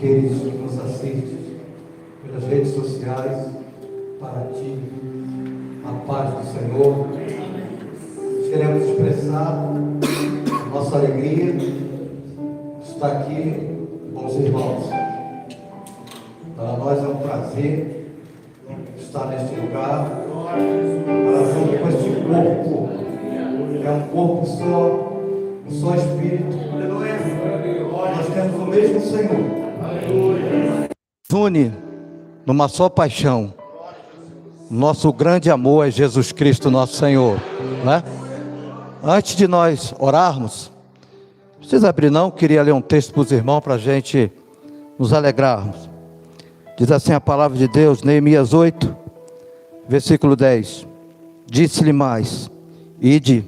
aqueles que nos assistem pelas redes sociais, para ti, a paz do Senhor. Queremos expressar a nossa alegria de estar aqui com os irmãos. Para nós é um prazer estar neste lugar, para junto com este corpo, que é um corpo só, um só Espírito. Nós temos o mesmo Senhor. Une numa só paixão. Nosso grande amor é Jesus Cristo, nosso Senhor, né? Antes de nós orarmos, não precisa abrir não, queria ler um texto para os irmãos, para a gente nos alegrarmos. Diz assim a palavra de Deus, Neemias 8, versículo 10. Disse-lhe mais: ide,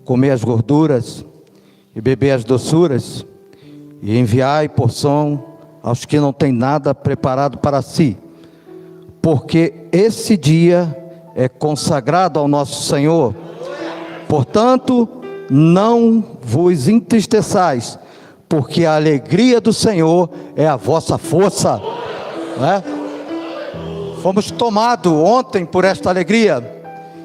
comer as gorduras e beber as doçuras, e enviai porção aos que não têm nada preparado para si, porque esse dia é consagrado ao nosso Senhor. Portanto, não vos entristeçais, porque a alegria do Senhor é a vossa força, né? Fomos tomados ontem por esta alegria,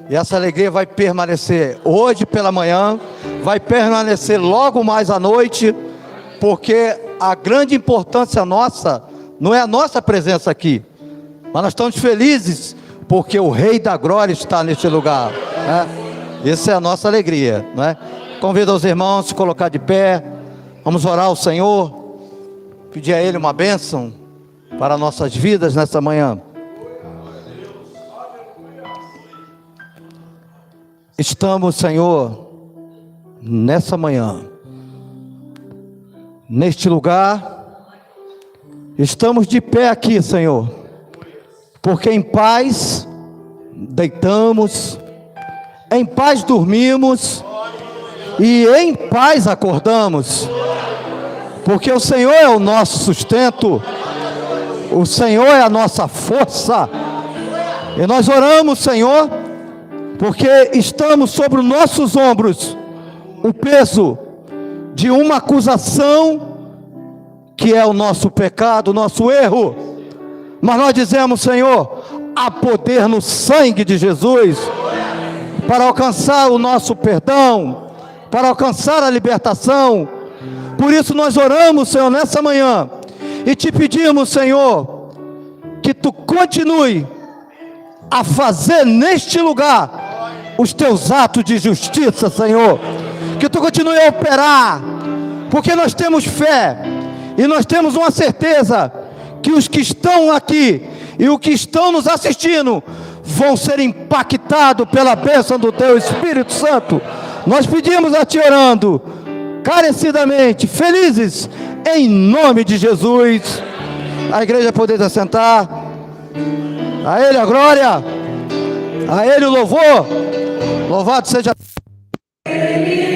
e essa alegria vai permanecer hoje pela manhã, vai permanecer logo mais à noite, porque a grande importância nossa não é a nossa presença aqui, mas nós estamos felizes porque o Rei da Glória está neste lugar, né? Essa é a nossa alegria, né? Convido os irmãos a se colocar de pé. Vamos orar ao Senhor, pedir a Ele uma bênção para nossas vidas nessa manhã. Estamos, Senhor, nessa manhã, neste lugar, estamos de pé aqui, Senhor, porque em paz deitamos, em paz dormimos e em paz acordamos, porque o Senhor é o nosso sustento, o Senhor é a nossa força, e nós oramos, Senhor, porque estamos sobre os nossos ombros o peso de uma acusação que é o nosso pecado, o nosso erro, mas nós dizemos, Senhor, há poder no sangue de Jesus para alcançar o nosso perdão, para alcançar a libertação. Por isso nós oramos, Senhor, nessa manhã, e te pedimos, Senhor, que tu continue a fazer neste lugar os teus atos de justiça, Senhor, que tu continue a operar, porque nós temos fé, e nós temos uma certeza, que os que estão aqui, e os que estão nos assistindo, vão ser impactados pela bênção do teu Espírito Santo. Nós pedimos a ti orando, carecidamente, felizes, em nome de Jesus. A igreja poder assentar. A Ele a glória, a Ele o louvor. Louvado seja Ele.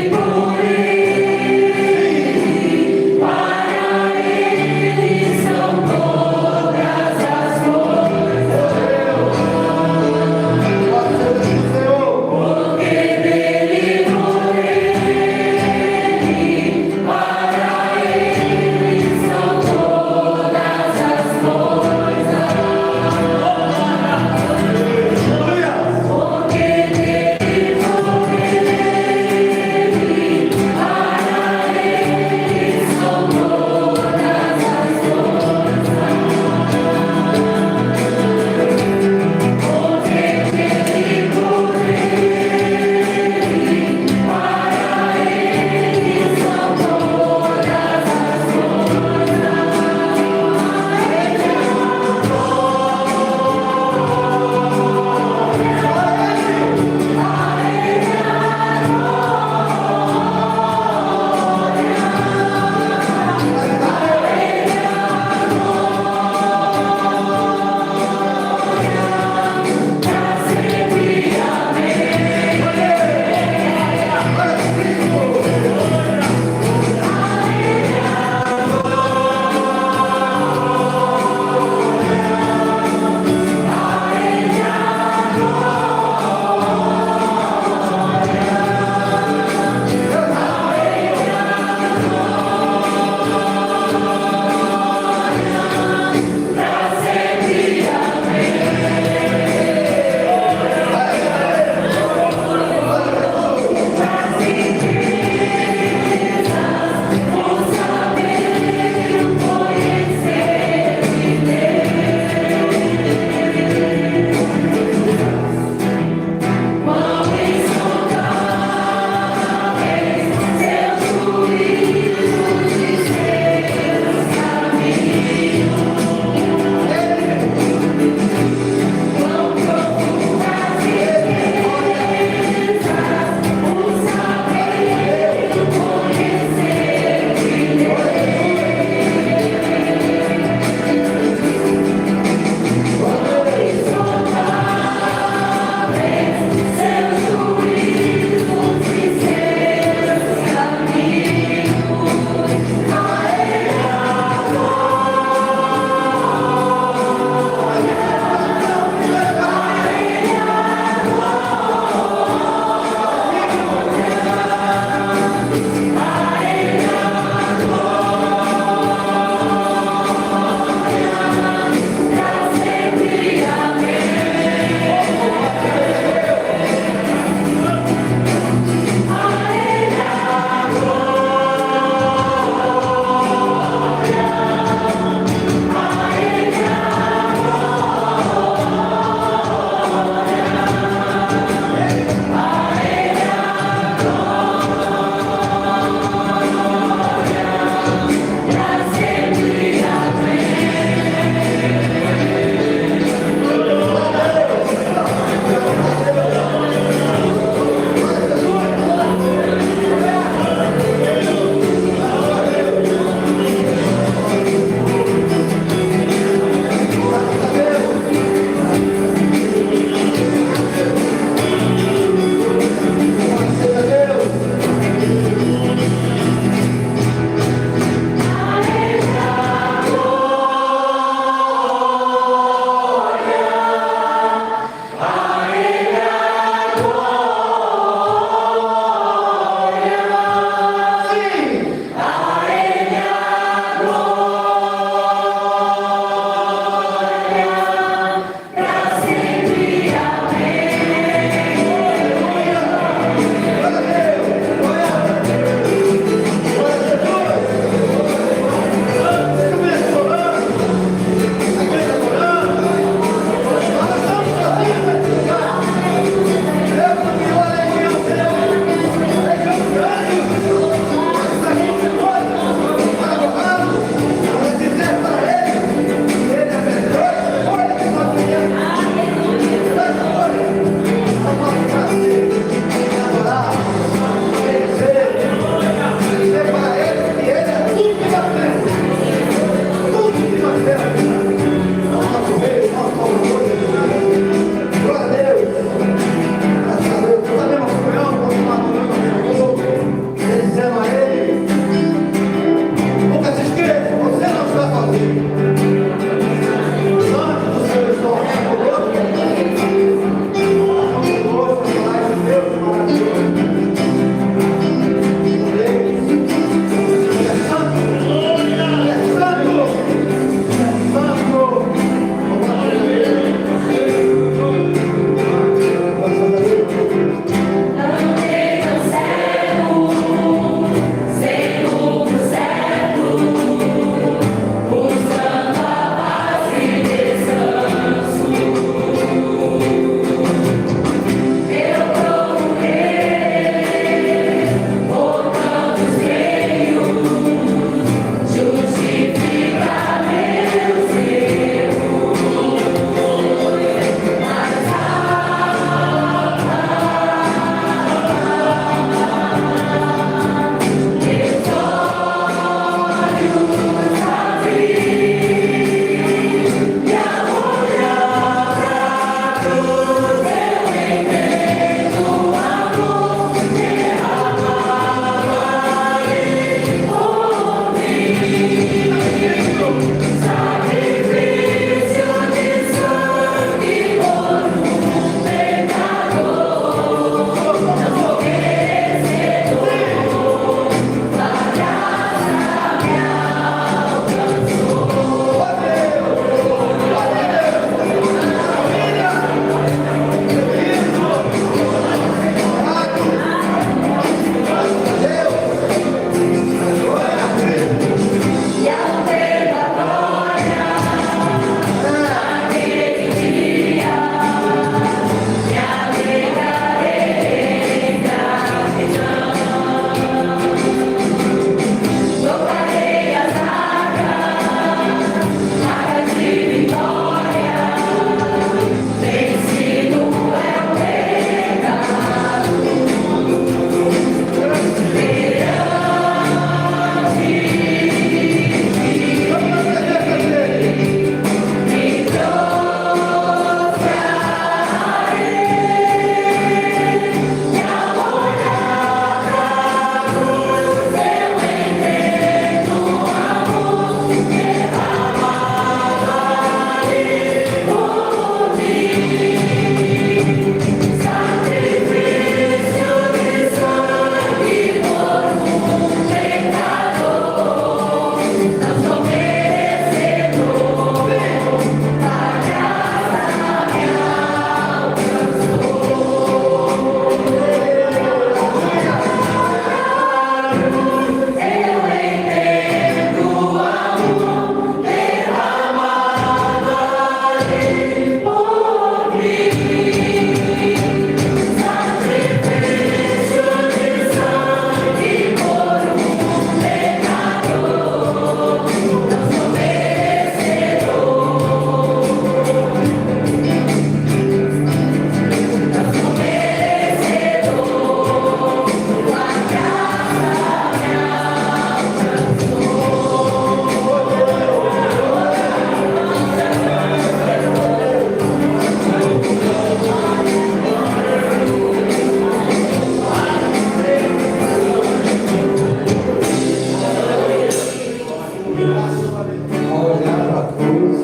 Ao olhar para a cruz,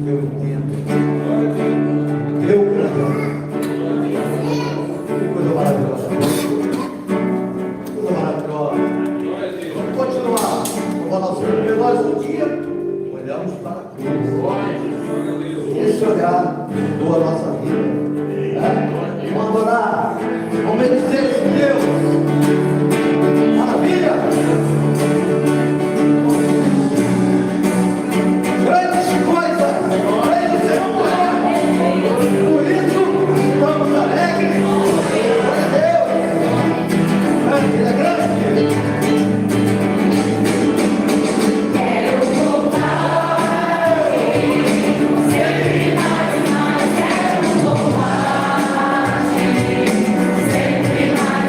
eu entendo. Eu perdão. Que coisa maravilhosa. Coisa maravilhosa. Vamos continuar. Como nós nós um dia olhamos para a cruz. Esse olhar mudou a nossa vida. Vamos adorar. Vamos bendizer esse Deus. Maravilha. Grandes coisas. Grandes coisas. Por isso, estamos alegres. Glória a Deus. Grande, ele é grande. Sempre mais,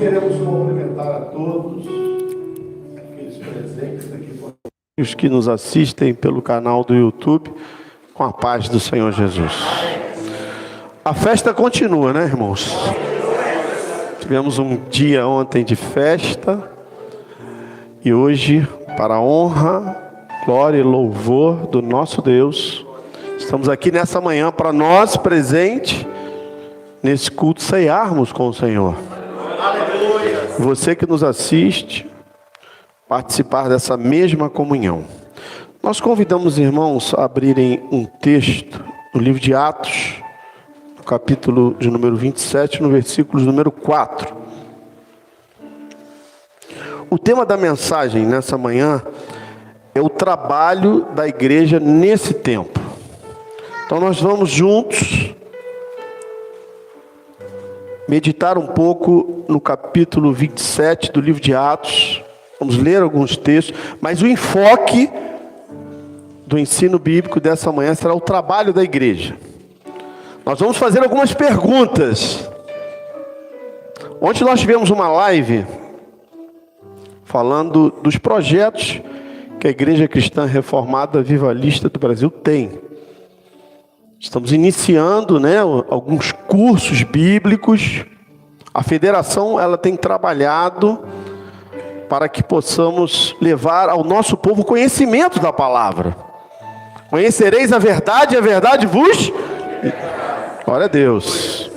queremos cumprimentar a todos aqueles presentes aqui e os que nos assistem pelo canal do YouTube, com a paz do Senhor Jesus. A festa continua, né, irmãos? Tivemos um dia ontem de festa e hoje, para a honra, glória e louvor do nosso Deus, estamos aqui nessa manhã para nós presente nesse culto ceiarmos com o Senhor. Você que nos assiste, participar dessa mesma comunhão. Nós convidamos os irmãos a abrirem um texto no livro de Atos, no capítulo de número 27, no versículo número 4. O tema da mensagem nessa manhã é o trabalho da igreja nesse tempo. Então nós vamos juntos meditar um pouco no capítulo 27 do livro de Atos. Vamos ler alguns textos, mas o enfoque do ensino bíblico dessa manhã será o trabalho da igreja. Nós vamos fazer algumas perguntas. Ontem nós tivemos uma live falando dos projetos que a Igreja Cristã Reformada Avivalista do Brasil tem. Estamos iniciando, alguns cursos bíblicos. A federação ela tem trabalhado para que possamos levar ao nosso povo conhecimento da palavra. Conhecereis a verdade vos... Glória a Deus.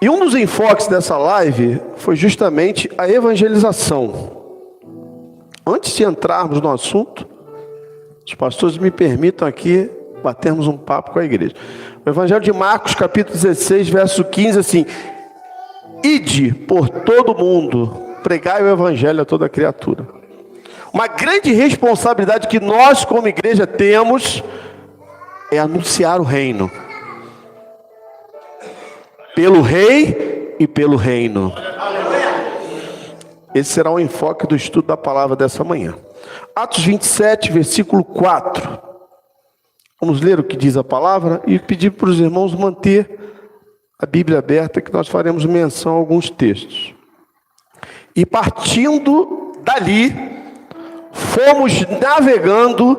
E um dos enfoques dessa live foi justamente a evangelização. Antes de entrarmos no assunto, os pastores me permitam aqui batermos um papo com a igreja. O Evangelho de Marcos, capítulo 16, verso 15, assim: ide por todo mundo, pregai o Evangelho a toda criatura. Uma grande responsabilidade que nós como igreja temos é anunciar o reino. Pelo rei e pelo reino. Esse será o enfoque do estudo da palavra dessa manhã. Atos 27, versículo 4. Vamos ler o que diz a palavra e pedir para os irmãos manter a Bíblia aberta, que nós faremos menção a alguns textos. E partindo dali, fomos navegando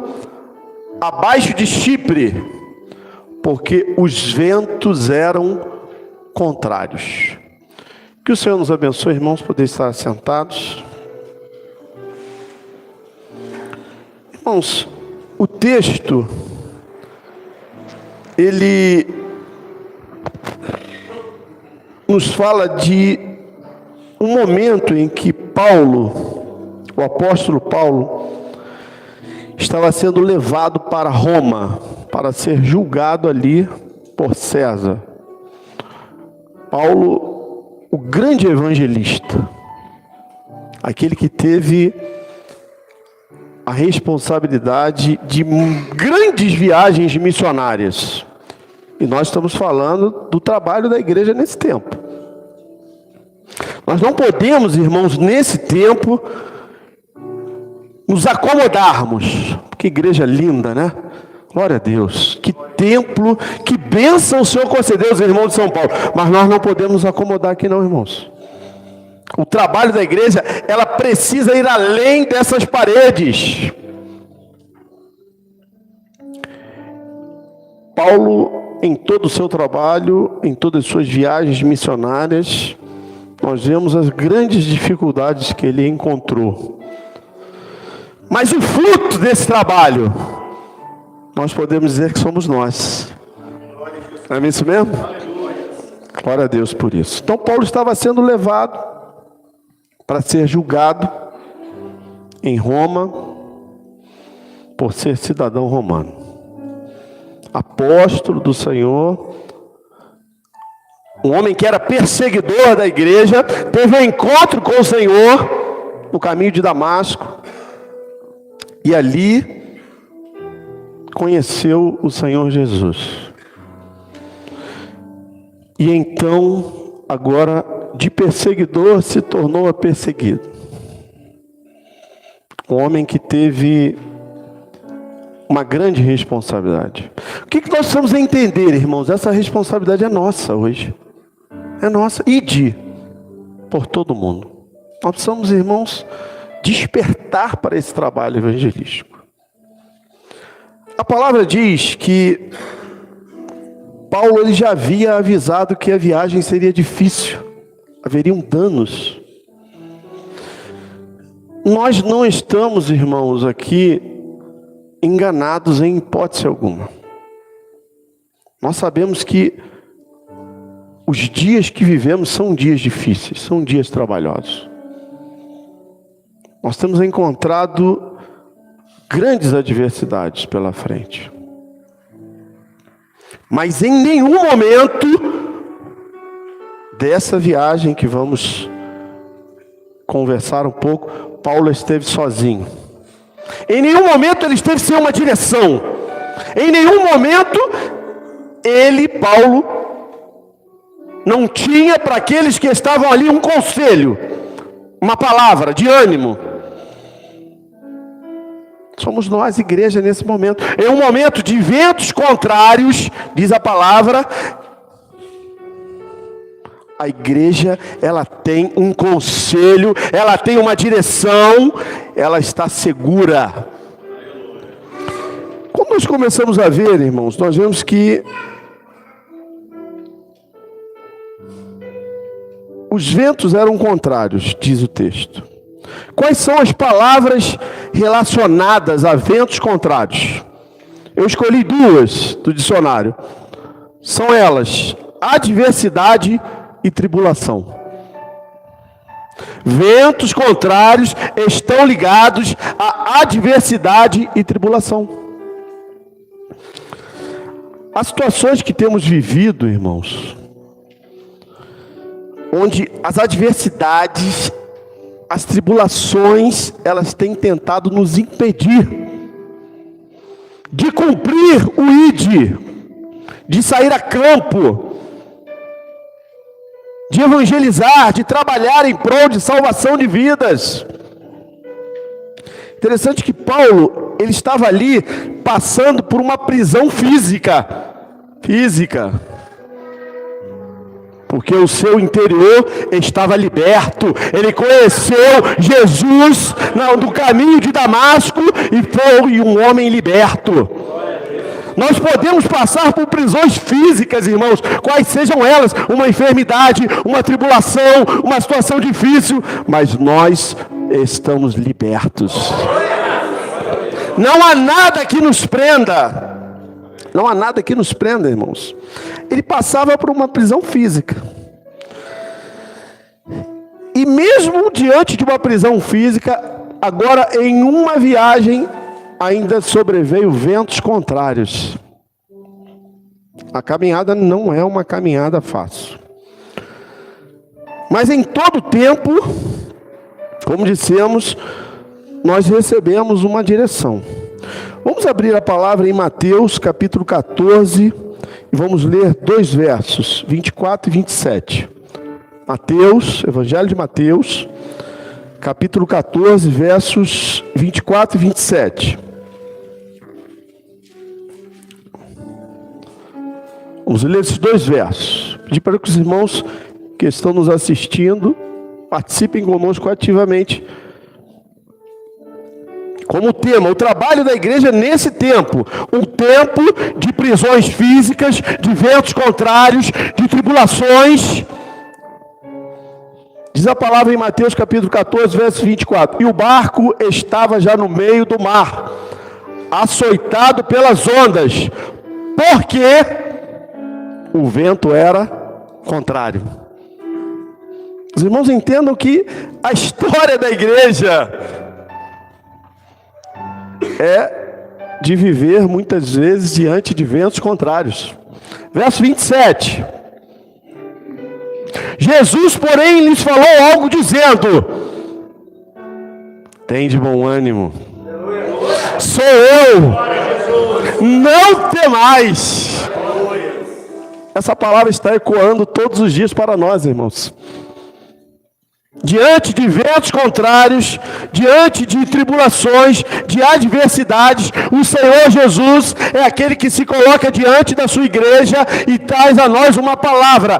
abaixo de Chipre, porque os ventos eram contrários. Que o Senhor nos abençoe, irmãos, poder estar sentados. Irmãos, o texto ele nos fala de um momento em que Paulo, o apóstolo Paulo, estava sendo levado para Roma, para ser julgado ali por César. Paulo, o grande evangelista, aquele que teve a responsabilidade de grandes viagens missionárias. E nós estamos falando do trabalho da igreja nesse tempo. Nós não podemos, irmãos, nesse tempo, nos acomodarmos. Que igreja linda, né? Glória a Deus. Que templo, que bênção o Senhor concedeu aos irmãos de São Paulo. Mas nós não podemos nos acomodar aqui não, irmãos. O trabalho da igreja, ela precisa ir além dessas paredes. Paulo, em todo o seu trabalho, em todas as suas viagens missionárias, nós vemos as grandes dificuldades que ele encontrou. Mas o fruto desse trabalho, nós podemos dizer que somos nós. Não é isso mesmo? Glória a Deus por isso. Então Paulo estava sendo levado para ser julgado em Roma por ser cidadão romano. Apóstolo do Senhor, um homem que era perseguidor da igreja, teve um encontro com o Senhor no caminho de Damasco e ali conheceu o Senhor Jesus. E então, agora, de perseguidor se tornou a perseguido. Um homem que teve uma grande responsabilidade. O que nós precisamos entender, irmãos? Essa responsabilidade é nossa hoje. É nossa. Ide. por todo mundo. Nós precisamos, irmãos, despertar para esse trabalho evangelístico. A palavra diz que Paulo ele já havia avisado que a viagem seria difícil, haveriam danos. Nós não estamos, irmãos, aqui enganados em hipótese alguma. Nós sabemos que os dias que vivemos são dias difíceis, são dias trabalhosos. Nós temos encontrado grandes adversidades pela frente. Mas em nenhum momento dessa viagem que vamos conversar um pouco, Paulo esteve sozinho. Em nenhum momento ele esteve sem uma direção. Em nenhum momento ele, Paulo, não tinha para aqueles que estavam ali um conselho, uma palavra de ânimo. Somos nós, igreja, nesse momento. É um momento de ventos contrários, diz a palavra. A igreja, ela tem um conselho, ela tem uma direção, ela está segura. Quando nós começamos a ver, irmãos, nós vemos que os ventos eram contrários, diz o texto. Quais são as palavras relacionadas a ventos contrários? Eu escolhi duas do dicionário. São elas: adversidade e tribulação. Ventos contrários estão ligados à adversidade e tribulação. As situações que temos vivido, irmãos, onde as adversidades, as tribulações, elas têm tentado nos impedir de cumprir o ID, de sair a campo, de evangelizar, de trabalhar em prol de salvação de vidas. Interessante que Paulo, ele estava ali passando por uma prisão física, porque o seu interior estava liberto. Ele conheceu Jesus no caminho de Damasco e foi um homem liberto. Nós podemos passar por prisões físicas, irmãos, quais sejam elas, uma enfermidade, uma tribulação, uma situação difícil, mas nós estamos libertos. Não há nada que nos prenda. Não há nada que nos prenda, irmãos. Ele passava por uma prisão física. E mesmo diante de uma prisão física, agora em uma viagem, ainda sobreveio ventos contrários. A caminhada não é uma caminhada fácil. Mas em todo tempo, como dissemos, nós recebemos uma direção. Vamos abrir a palavra em Mateus capítulo 14 e vamos ler dois versos, 24 e 27. Mateus, Evangelho de Mateus, capítulo 14, versos 24 e 27. Vamos ler esses dois versos. Pedir para que os irmãos que estão nos assistindo participem conosco ativamente. Como tema, o trabalho da igreja nesse tempo, um tempo de prisões físicas, de ventos contrários, de tribulações. Diz a palavra em Mateus capítulo 14, verso 24. E o barco estava já no meio do mar, açoitado pelas ondas, porque o vento era contrário. Os irmãos entendam que a história da igreja é de viver muitas vezes diante de ventos contrários. Verso 27. Jesus, porém, lhes falou algo dizendo: tem de bom ânimo, sou eu, não temais. Essa palavra está ecoando todos os dias para nós, irmãos. Diante de ventos contrários, diante de tribulações, de adversidades, o Senhor Jesus é aquele que se coloca diante da sua igreja e traz a nós uma palavra: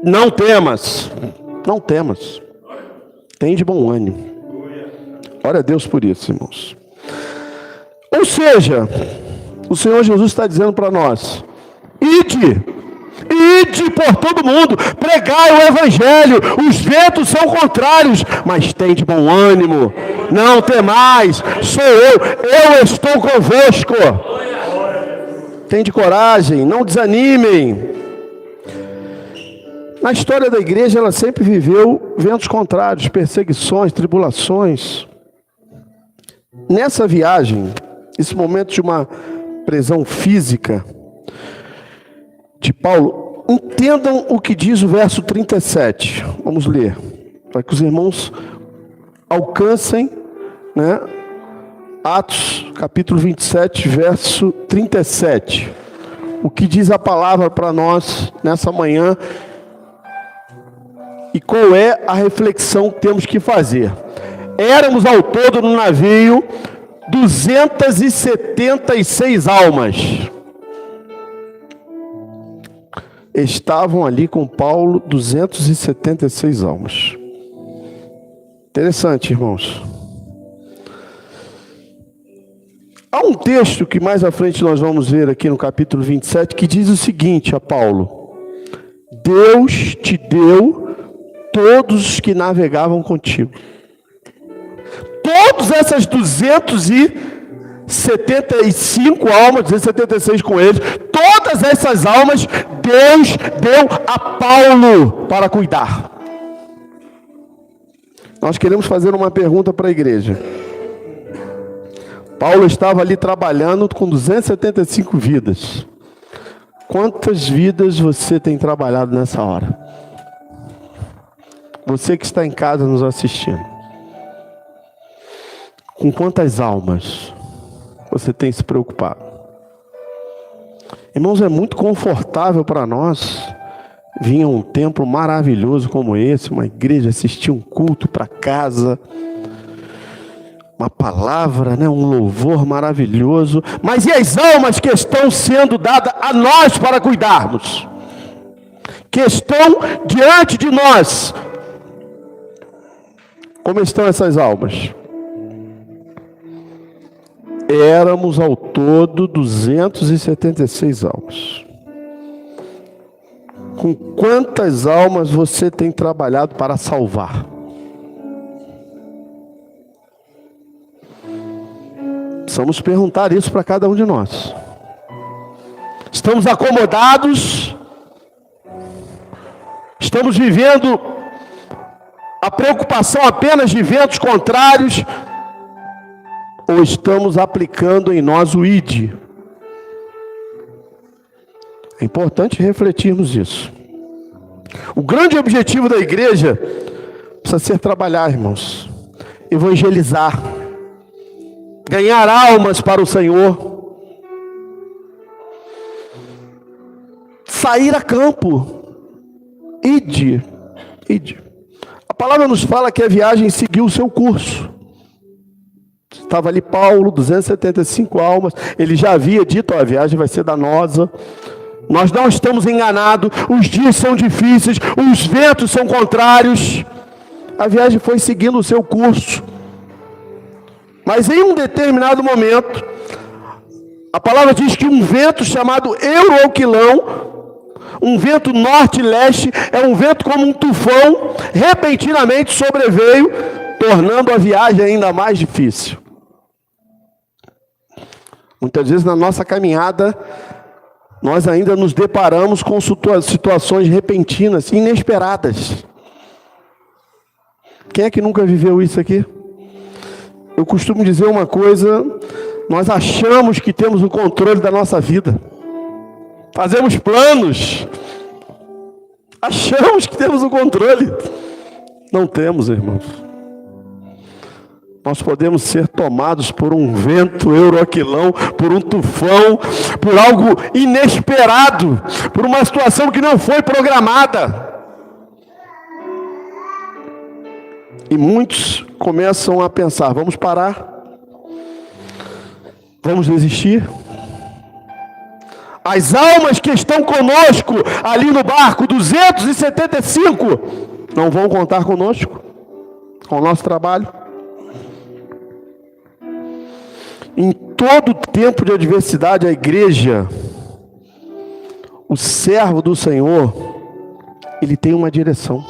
não temas, Não temas. Tem de bom ânimo. Glória a Deus por isso, irmãos. Ou seja, o Senhor Jesus está dizendo para nós: ide por todo mundo, pregai o evangelho, os ventos são contrários, mas tem de bom ânimo, não temais, sou eu estou convosco. Tem de coragem, não desanimem. Na história da igreja, ela sempre viveu ventos contrários, perseguições, tribulações. Nessa viagem, esse momento de uma prisão física de Paulo, entendam o que diz o verso 37. Vamos ler, para que os irmãos alcancem, né? Atos, capítulo 27, verso 37. O que diz a palavra para nós nessa manhã e qual é a reflexão que temos que fazer. Éramos ao todo no navio 276 almas. Estavam ali com Paulo 276 almas. Interessante, irmãos. Há um texto que mais à frente nós vamos ver aqui no capítulo 27, que diz o seguinte a Paulo: Deus te deu todos os que navegavam contigo. Todas essas 275 almas, 276 com eles, todas essas almas Deus deu a Paulo para cuidar. Nós queremos fazer uma pergunta para a igreja. Paulo estava ali trabalhando com 275 vidas. Quantas vidas você tem trabalhado nessa hora? Você que está em casa nos assistindo. Com quantas almas você tem se preocupado? Irmãos, é muito confortável para nós vir a um templo maravilhoso como esse, uma igreja, assistir um culto para casa, uma palavra, né, um louvor maravilhoso. Mas e as almas que estão sendo dadas a nós para cuidarmos? Que estão diante de nós? Como estão essas almas? Éramos ao todo 276 almas. Com quantas almas você tem trabalhado para salvar? Precisamos perguntar isso para cada um de nós. Estamos acomodados? Estamos vivendo a preocupação apenas de ventos contrários? Ou estamos aplicando em nós o ID? É importante refletirmos isso. O grande objetivo da igreja precisa ser trabalhar, irmãos. Evangelizar. Ganhar almas para o Senhor. Sair a campo. Ide. A palavra nos fala que a viagem seguiu o seu curso. Estava ali Paulo, 275 almas. Ele já havia dito: a viagem vai ser danosa. Nós não estamos enganados. Os dias são difíceis. Os ventos são contrários. A viagem foi seguindo o seu curso. Mas em um determinado momento, a palavra diz que um vento chamado Euroquilão, um vento norte e leste, é um vento como um tufão, repentinamente sobreveio, tornando a viagem ainda mais difícil. Muitas vezes na nossa caminhada, nós ainda nos deparamos com situações repentinas, inesperadas. Quem é que nunca viveu isso aqui? Eu costumo dizer uma coisa: nós achamos que temos o controle da nossa vida. Fazemos planos. Achamos que temos o controle. Não temos, irmãos. Nós podemos ser tomados por um vento euroquilão, por um tufão, por algo inesperado, por uma situação que não foi programada. E muitos começam a pensar: vamos parar? Vamos desistir? As almas que estão conosco ali no barco, 275, Não vão contar conosco, com o nosso trabalho. Em todo tempo de adversidade, a igreja, o servo do Senhor, ele tem uma direção.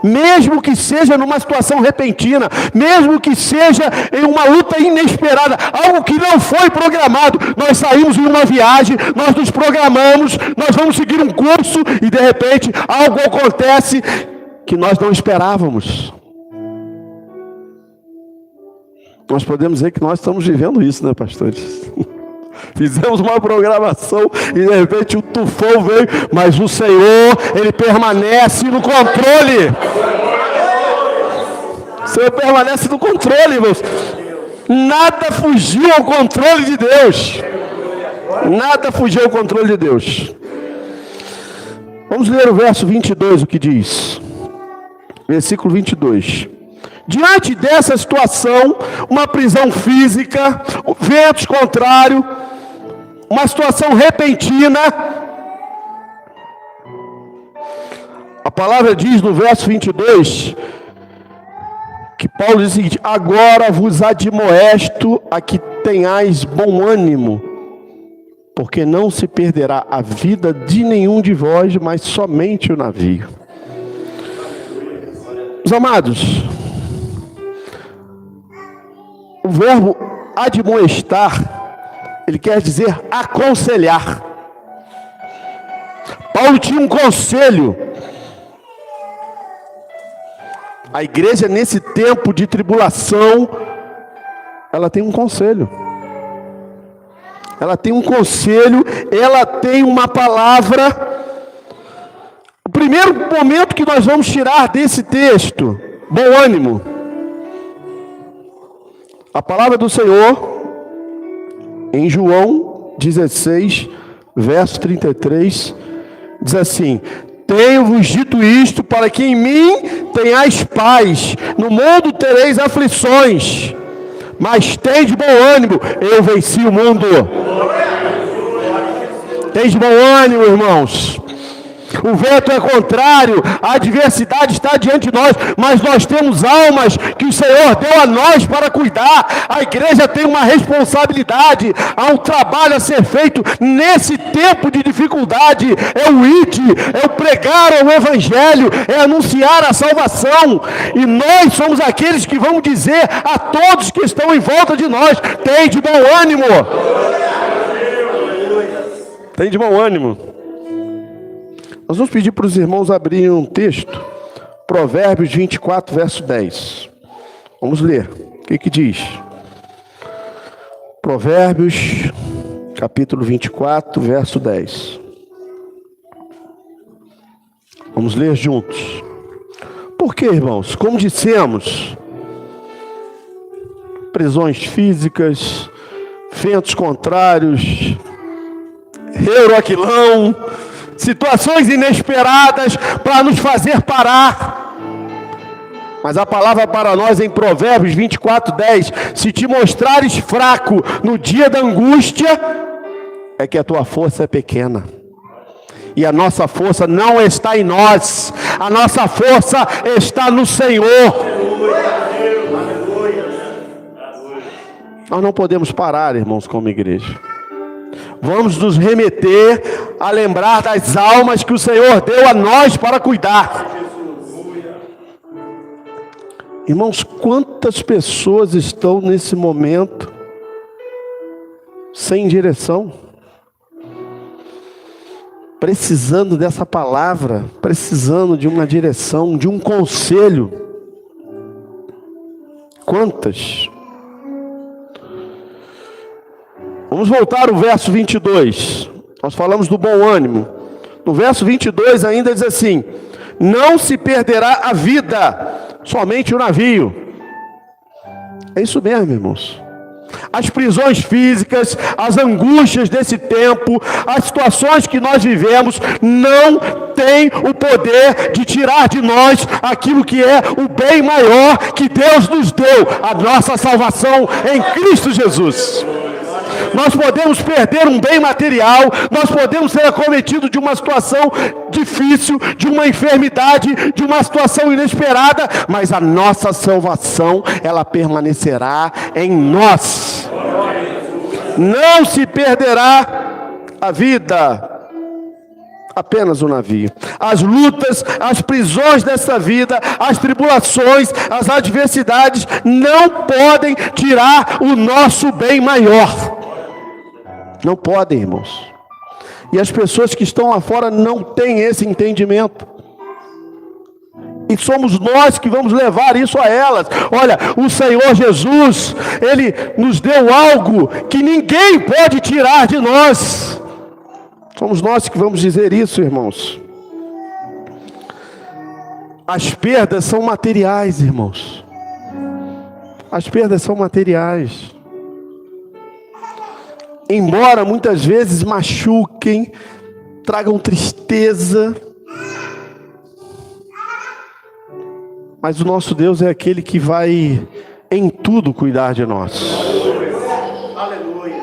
Mesmo que seja numa situação repentina, mesmo que seja em uma luta inesperada, algo que não foi programado, nós saímos em uma viagem, nós nos programamos, nós vamos seguir um curso e de repente algo acontece que nós não esperávamos. Nós podemos dizer que nós estamos vivendo isso, né, pastores? Fizemos uma programação e de repente o tufão veio, mas o Senhor, Ele permanece no controle. O Senhor permanece no controle, irmãos. Nada fugiu ao controle de Deus. Nada fugiu ao controle de Deus. Vamos ler o verso 22, o que diz. Versículo 22. Diante dessa situação, uma prisão física, ventos contrários, uma situação repentina, a palavra diz no verso 22, que Paulo diz o seguinte: agora vos admoesto a que tenhais bom ânimo, porque não se perderá a vida de nenhum de vós, mas somente o navio. Meus amados, o verbo admoestar, ele quer dizer aconselhar. Paulo tinha um conselho. A igreja, nesse tempo de tribulação, ela tem um conselho. Ela tem um conselho, ela tem uma palavra. O primeiro momento que nós vamos tirar desse texto, bom ânimo. A palavra do Senhor, em João 16, verso 33, diz assim: tenho-vos dito isto para que em mim tenhais paz. No mundo tereis aflições, mas tende bom ânimo, eu venci o mundo. Tende bom ânimo, irmãos. O vento é contrário, a adversidade está diante de nós, mas nós temos almas que o Senhor deu a nós para cuidar. A igreja tem uma responsabilidade, há um trabalho a ser feito nesse tempo de dificuldade. É o ide, é o pregar o evangelho, é anunciar a salvação, e nós somos aqueles que vamos dizer a todos que estão em volta de nós: tem de bom ânimo. Tem de bom ânimo. Nós vamos pedir para os irmãos abrirem um texto, Provérbios 24, verso 10. Vamos ler. O que diz? Provérbios, capítulo 24, verso 10. Vamos ler juntos. Por quê, irmãos? Como dissemos, prisões físicas, ventos contrários, Euroquilão, situações inesperadas para nos fazer parar. Mas a palavra para nós em Provérbios 24, 10: se te mostrares fraco no dia da angústia, é que a tua força é pequena. E a nossa força não está em nós, a nossa força está no Senhor. Nós não podemos parar, irmãos, como igreja. Vamos nos remeter a lembrar das almas que o Senhor deu a nós para cuidar. Irmãos, quantas pessoas estão nesse momento sem direção, precisando dessa palavra, precisando de uma direção, de um conselho. Quantas? Vamos voltar ao verso 22. Nós falamos do bom ânimo. No verso 22 ainda diz assim: não se perderá a vida, somente o navio. É isso mesmo, irmãos. As prisões físicas, as angústias desse tempo, as situações que nós vivemos, não têm o poder de tirar de nós aquilo que é o bem maior que Deus nos deu, a nossa salvação em Cristo Jesus. nós podemos perder um bem material, nós podemos ser acometidos de uma situação difícil, de uma enfermidade, de uma situação inesperada, mas a nossa salvação, ela permanecerá em nós. Não se perderá a vida, apenas o navio. As lutas, as prisões dessa vida, as tribulações, as adversidades não podem tirar o nosso bem maior. Não podem, irmãos. E as pessoas que estão lá fora não têm esse entendimento. E somos nós que vamos levar isso a elas. Olha, o Senhor Jesus, Ele nos deu algo que ninguém pode tirar de nós. Somos nós que vamos dizer isso, irmãos. As perdas são materiais, irmãos. As perdas são materiais. Embora muitas vezes machuquem, tragam tristeza, mas o nosso Deus é aquele que vai em tudo cuidar de nós. Aleluia.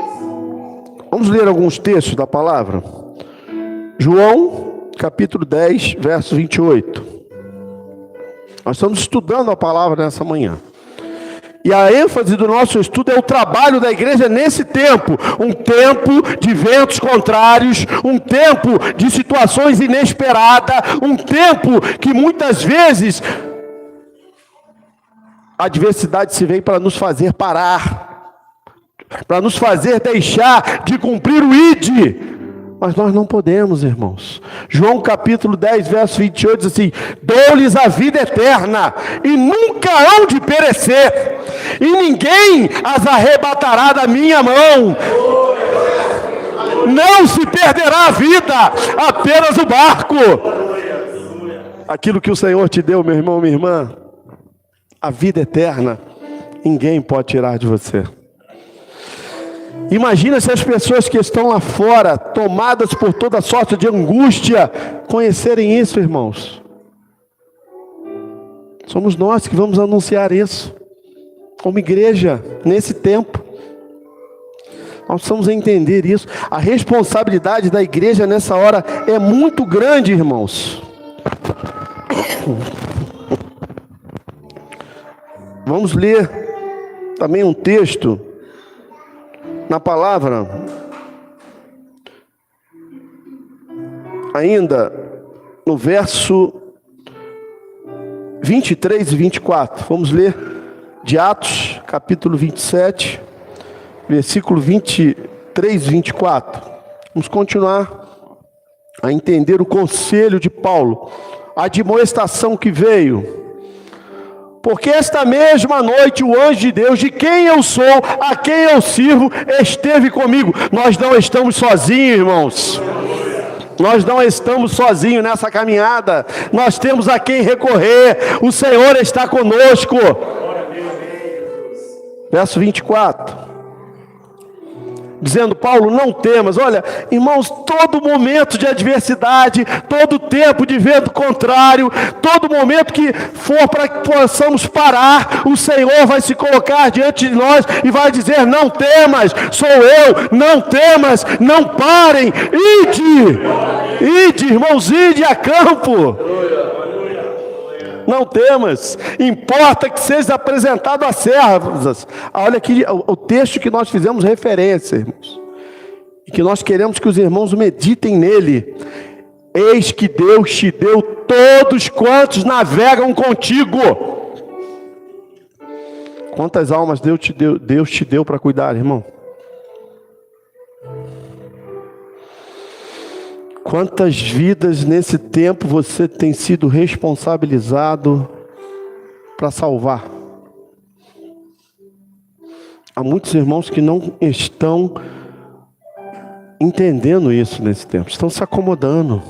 Vamos ler alguns textos da palavra. João, capítulo 10, verso 28. Nós estamos estudando a palavra nessa manhã. E a ênfase do nosso estudo é o trabalho da igreja nesse tempo. Um tempo de ventos contrários, um tempo de situações inesperadas, um tempo que muitas vezes a adversidade se vem para nos fazer parar, para nos fazer deixar de cumprir o ID. Mas nós não podemos, irmãos. João capítulo 10, verso 28 diz assim: dou-lhes a vida eterna, e nunca hão de perecer, e ninguém as arrebatará da minha mão. Não se perderá a vida, apenas o barco. Aquilo que o Senhor te deu, meu irmão, minha irmã, a vida eterna, ninguém pode tirar de você. Imagina se as pessoas que estão lá fora, tomadas por toda sorte de angústia, conhecerem isso, irmãos. Somos nós que vamos anunciar isso, como igreja, nesse tempo. Nós precisamos entender isso. A responsabilidade da igreja nessa hora é muito grande, irmãos. Vamos ler também um texto na palavra, ainda no verso 23 e 24. Vamos ler de Atos, capítulo 27, versículo 23 e 24. Vamos continuar a entender o conselho de Paulo, a admoestação que veio. Porque esta mesma noite o anjo de Deus, de quem eu sou, a quem eu sirvo, esteve comigo. Nós não estamos sozinhos, irmãos. Nós não estamos sozinhos nessa caminhada. Nós temos a quem recorrer. O Senhor está conosco. Verso 24. Dizendo Paulo, não temas. Olha, irmãos, todo momento de adversidade, todo tempo de vento contrário, todo momento que for para que possamos parar, o Senhor vai se colocar diante de nós e vai dizer, não temas, sou eu, não temas, não parem, ide, irmãos, ide a campo. Não temas, importa que seja apresentado a servas. Olha aqui o texto que nós fizemos referência, irmãos, e que nós queremos que os irmãos meditem nele. Eis que Deus te deu todos quantos navegam contigo. Quantas almas Deus te deu para cuidar, irmão? Quantas vidas nesse tempo você tem sido responsabilizado para salvar? Há muitos irmãos que não estão entendendo isso nesse tempo, estão se acomodando.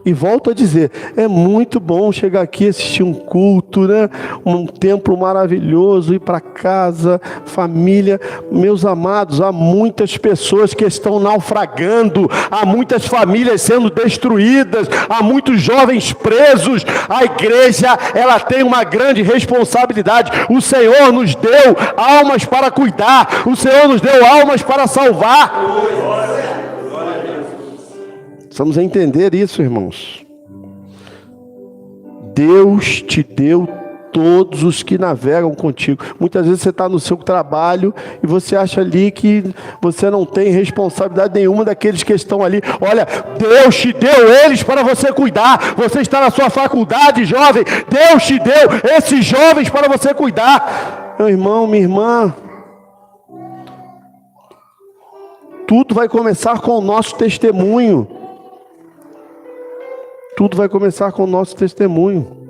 E volto a dizer, é muito bom chegar aqui e assistir um culto, né? Um templo maravilhoso, ir para casa, família. Meus amados, há muitas pessoas que estão naufragando, há muitas famílias sendo destruídas, há muitos jovens presos. A igreja, ela tem uma grande responsabilidade. O Senhor nos deu almas para cuidar, o Senhor nos deu almas para salvar. Precisamos entender isso, irmãos. Deus te deu todos os que navegam contigo. Muitas vezes você está no seu trabalho e você acha ali que você não tem responsabilidade nenhuma daqueles que estão ali. Olha, Deus te deu eles para você cuidar. Você está na sua faculdade, jovem. Deus te deu esses jovens para você cuidar. Meu irmão, minha irmã, tudo vai começar com o nosso testemunho. Tudo vai começar com o nosso testemunho.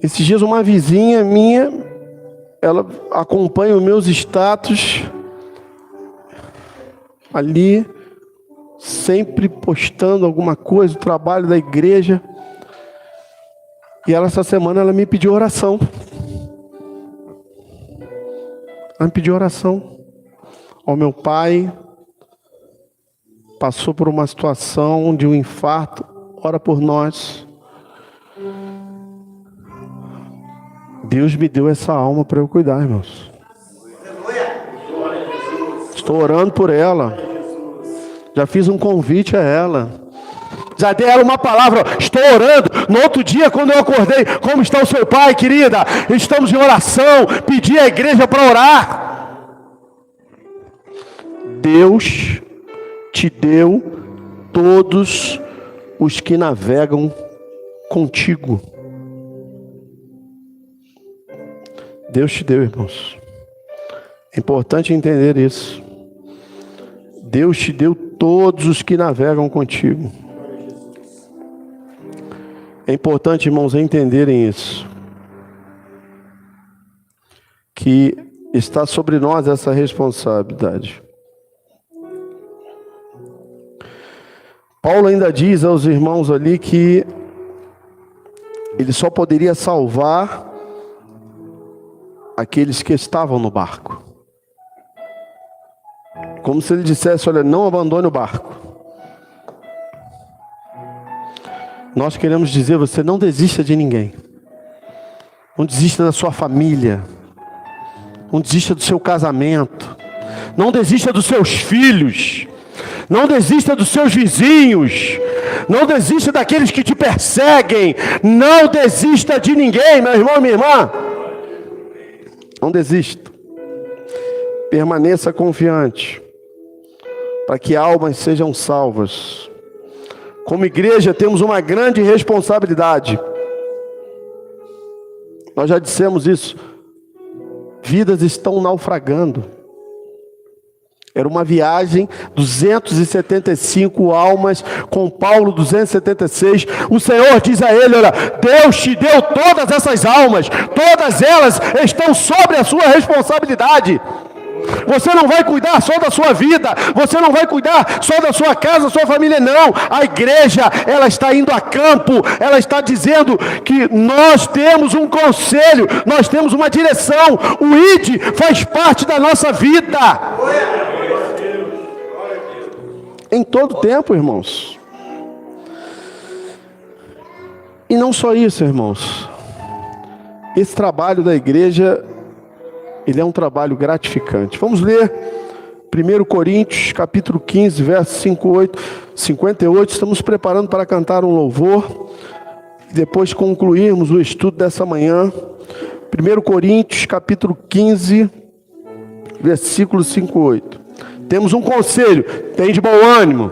Esses dias uma vizinha minha, ela acompanha os meus status ali, sempre postando alguma coisa, o trabalho da igreja. E ela, essa semana, ela me pediu oração. Ela me pediu oração. Ó, meu pai passou por uma situação de um infarto, ora por nós. Deus me deu essa alma para eu cuidar, irmãos. Estou orando por ela. Já fiz um convite a ela. Já dei ela uma palavra. Estou orando. No outro dia, quando eu acordei, como está o seu pai, querida? Estamos em oração. Pedi à igreja para orar. Deus te deu todos os que navegam contigo. Deus te deu, irmãos. É importante entender isso. Deus te deu todos os que navegam contigo. É importante, irmãos, entenderem isso. Que está sobre nós essa responsabilidade. Paulo ainda diz aos irmãos ali que ele só poderia salvar aqueles que estavam no barco. Como se ele dissesse, olha, não abandone o barco. Nós queremos dizer, você não desista de ninguém. Não desista da sua família. Não desista do seu casamento. Não desista dos seus filhos. Não desista dos seus vizinhos. Não desista daqueles que te perseguem. Não desista de ninguém, meu irmão e minha irmã. Não desista. Permaneça confiante, para que almas sejam salvas. Como igreja temos uma grande responsabilidade. Nós já dissemos isso. Vidas estão naufragando. Era uma viagem, 275 almas, com Paulo 276. O Senhor diz a ele, olha, Deus te deu todas essas almas, todas elas estão sobre a sua responsabilidade. Você não vai cuidar só da sua vida, você não vai cuidar só da sua casa, sua família, não. A igreja, ela está indo a campo, ela está dizendo que nós temos um conselho, nós temos uma direção. O ID faz parte da nossa vida. Em todo tempo, irmãos. E não só isso, irmãos. Esse trabalho da igreja, ele é um trabalho gratificante. Vamos ler 1 Coríntios, capítulo 15, verso 58. Estamos preparando para cantar um louvor. E depois concluirmos o estudo dessa manhã. 1 Coríntios, capítulo 15, versículo 58. Temos um conselho, tem de bom ânimo.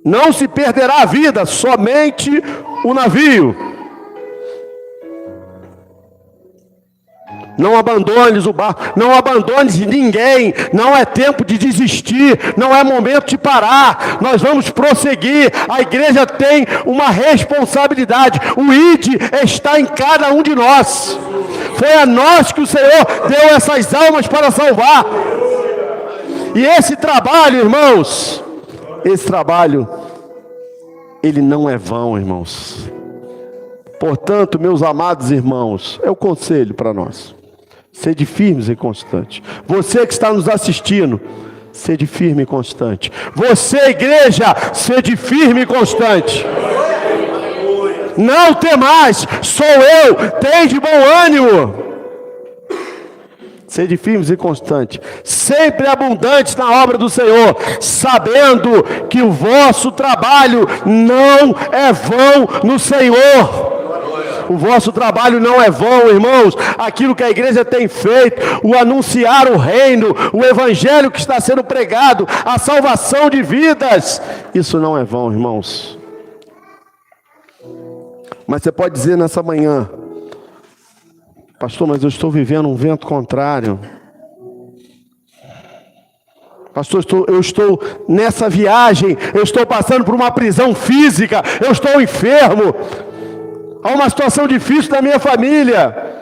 Não se perderá a vida, somente o navio. Não abandones o barco, não abandones ninguém, não é tempo de desistir, não é momento de parar, nós vamos prosseguir. A igreja tem uma responsabilidade, o ID está em cada um de nós. Foi a nós que o Senhor deu essas almas para salvar. E esse trabalho, irmãos, esse trabalho, ele não é vão, irmãos. Portanto, meus amados irmãos, é o conselho para nós. Sede firmes e constantes. Você que está nos assistindo, sede firme e constante. Você, igreja, sede firme e constante. Não temais, sou eu, tende bom ânimo. Sede firmes e constantes, sempre abundantes na obra do Senhor, sabendo que o vosso trabalho não é vão no Senhor. O vosso trabalho não é vão, irmãos. Aquilo que a igreja tem feito, o anunciar o reino, o evangelho que está sendo pregado, a salvação de vidas, isso não é vão, irmãos. Mas você pode dizer nessa manhã: pastor, mas eu estou vivendo um vento contrário. Pastor, eu estou nessa viagem, eu estou passando por uma prisão física, eu estou enfermo. Há uma situação difícil na minha família.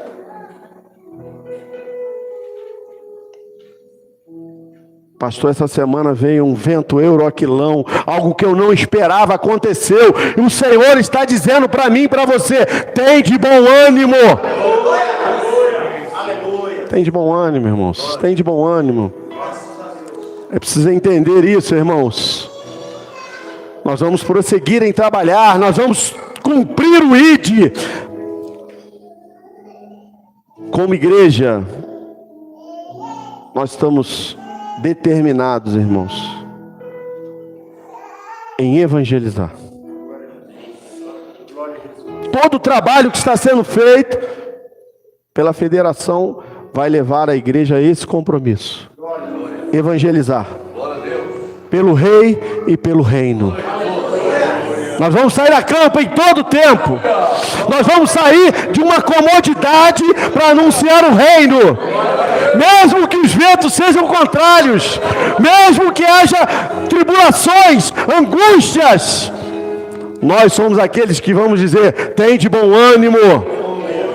Pastor, essa semana veio um vento euroquilão, algo que eu não esperava aconteceu. E o Senhor está dizendo para mim e para você: tem de bom ânimo. Tem de bom ânimo, irmãos. Tem de bom ânimo. É preciso entender isso, irmãos. Nós vamos prosseguir em trabalhar, nós vamos cumprir o ID. Como igreja, nós estamos determinados, irmãos, em evangelizar. Todo o trabalho que está sendo feito pela federação vai levar a igreja a esse compromisso: evangelizar pelo rei e pelo reino. Nós vamos sair a campo em todo o tempo. Nós vamos sair de uma comodidade para anunciar o reino. Mesmo que os ventos sejam contrários, mesmo que haja tribulações, angústias, nós somos aqueles que vamos dizer: tem de bom ânimo.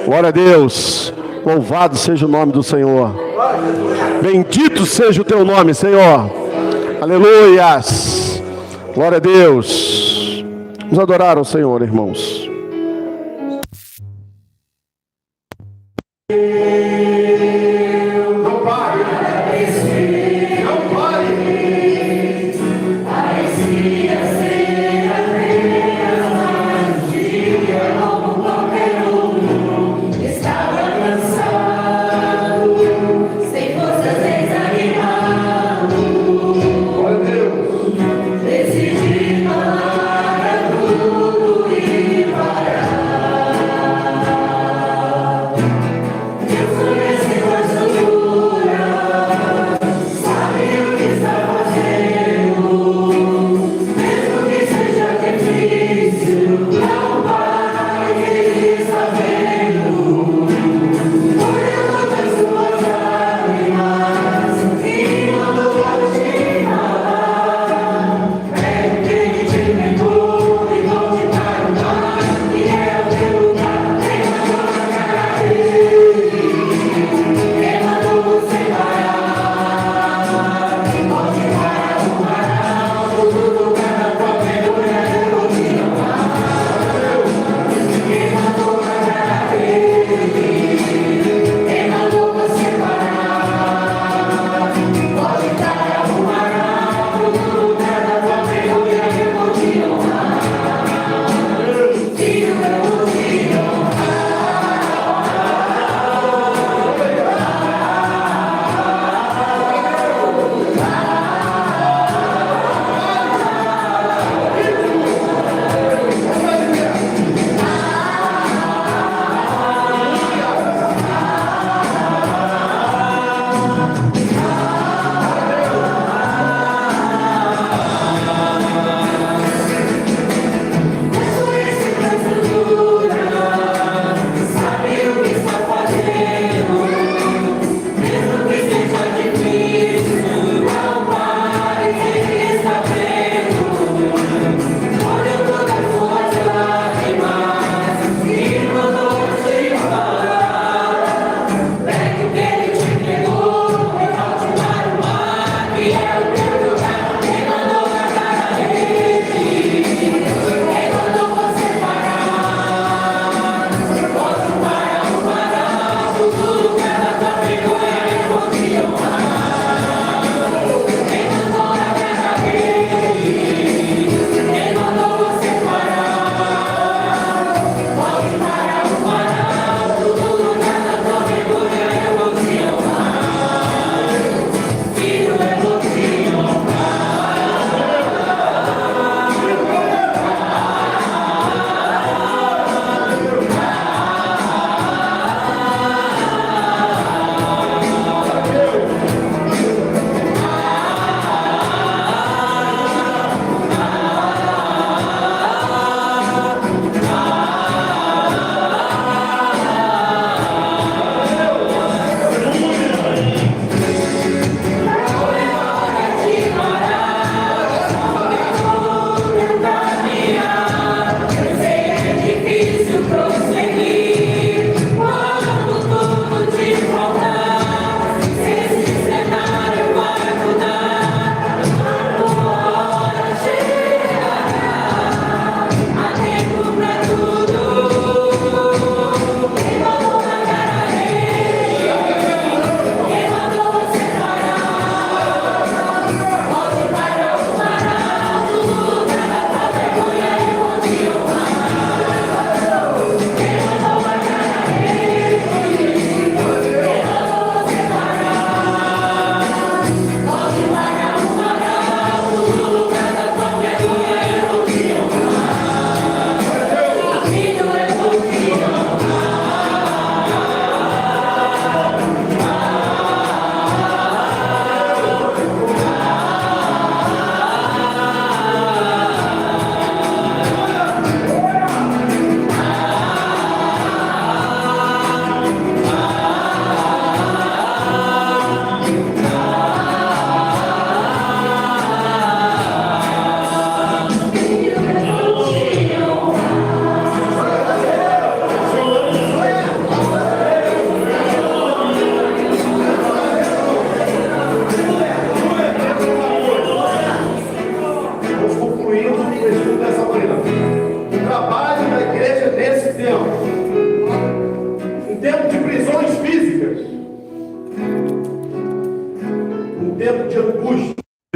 Glória a Deus. Louvado seja o nome do Senhor. Bendito seja o teu nome, Senhor. Aleluias. Glória a Deus. Vamos adorar ao Senhor, irmãos. Não pare. Não pare. Estava cansado, sem forças, desanimado. Glória a Deus. Decidi parar tudo e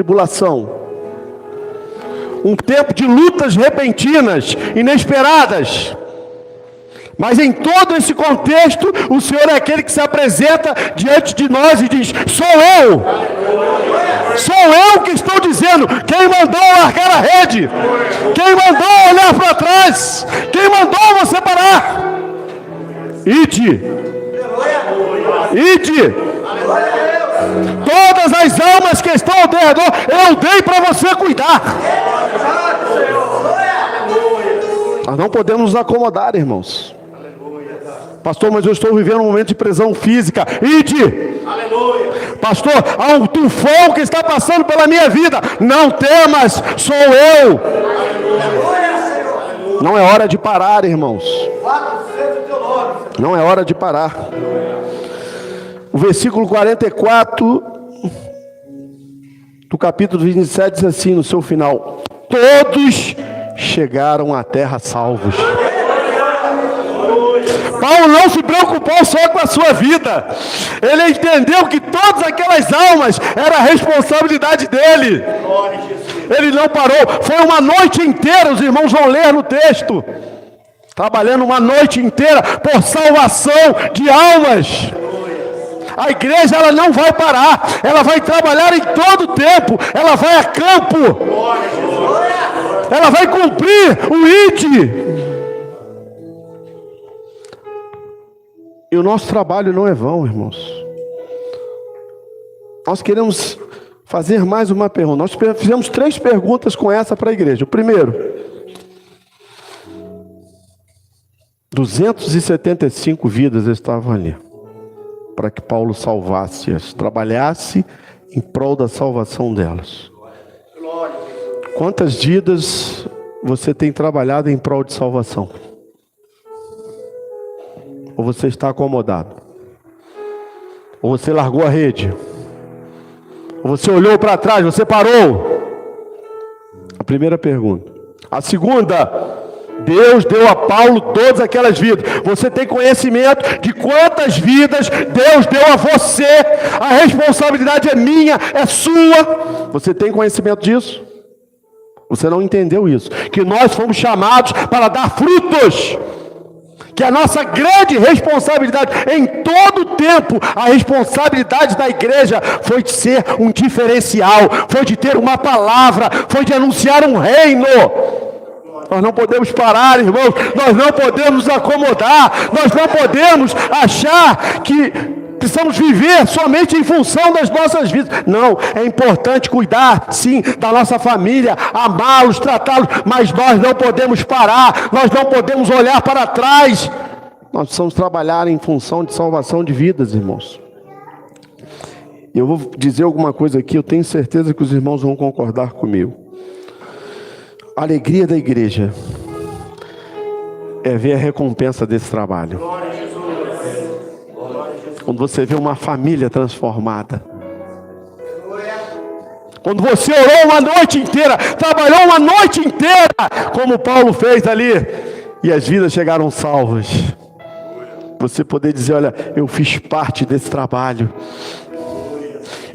tribulação. Um tempo de lutas repentinas, inesperadas. Mas em todo esse contexto, o Senhor é aquele que se apresenta diante de nós e diz: sou eu. Sou eu que estou dizendo. Quem mandou largar a rede? Quem mandou olhar para trás? Quem mandou você parar? Ide. Ide. Todas as almas que estão ao teu redor, eu dei para você cuidar. Nós não podemos nos acomodar, irmãos. Pastor, mas eu estou vivendo um momento de prisão física. Ide! Pastor, há um tufão que está passando pela minha vida. Não temas, sou eu. Não é hora de parar, irmãos. Não é hora de parar. O versículo 44 do capítulo 27 diz assim no seu final: todos chegaram à terra salvos. Paulo não se preocupou só com a sua vida. Ele entendeu que todas aquelas almas era a responsabilidade dele. Ele não parou. Foi uma noite inteira, os irmãos vão ler no texto, trabalhando uma noite inteira por salvação de almas. A igreja, ela não vai parar. Ela vai trabalhar em todo o tempo. Ela vai a campo. Ela vai cumprir o ide. E o nosso trabalho não é vão, irmãos. Nós queremos fazer mais uma pergunta. Nós fizemos 3 perguntas com essa para a igreja. O primeiro: 275 vidas estavam ali para que Paulo salvasse-as, trabalhasse em prol da salvação delas. Quantas vidas você tem trabalhado em prol de salvação? Ou você está acomodado? Ou você largou a rede? Ou você olhou para trás, você parou? A primeira pergunta. A segunda: Deus deu a Paulo todas aquelas vidas. Você tem conhecimento de quantas vidas Deus deu a você? A responsabilidade é minha, é sua. Você tem conhecimento disso? Você não entendeu isso? Que nós fomos chamados para dar frutos. Que a nossa grande responsabilidade em todo o tempo, a responsabilidade da igreja foi de ser um diferencial, foi de ter uma palavra, foi de anunciar um reino. Nós não podemos parar, irmãos, nós não podemos nos acomodar, nós não podemos achar que precisamos viver somente em função das nossas vidas. Não, é importante cuidar, sim, da nossa família, amá-los, tratá-los, mas nós não podemos parar, nós não podemos olhar para trás. Nós precisamos trabalhar em função de salvação de vidas, irmãos. Eu vou dizer alguma coisa aqui, eu tenho certeza que os irmãos vão concordar comigo. A alegria da igreja é ver a recompensa desse trabalho. Quando você vê uma família transformada. Quando você orou uma noite inteira, trabalhou uma noite inteira, como Paulo fez ali, e as vidas chegaram salvas. Você poder dizer: olha, eu fiz parte desse trabalho.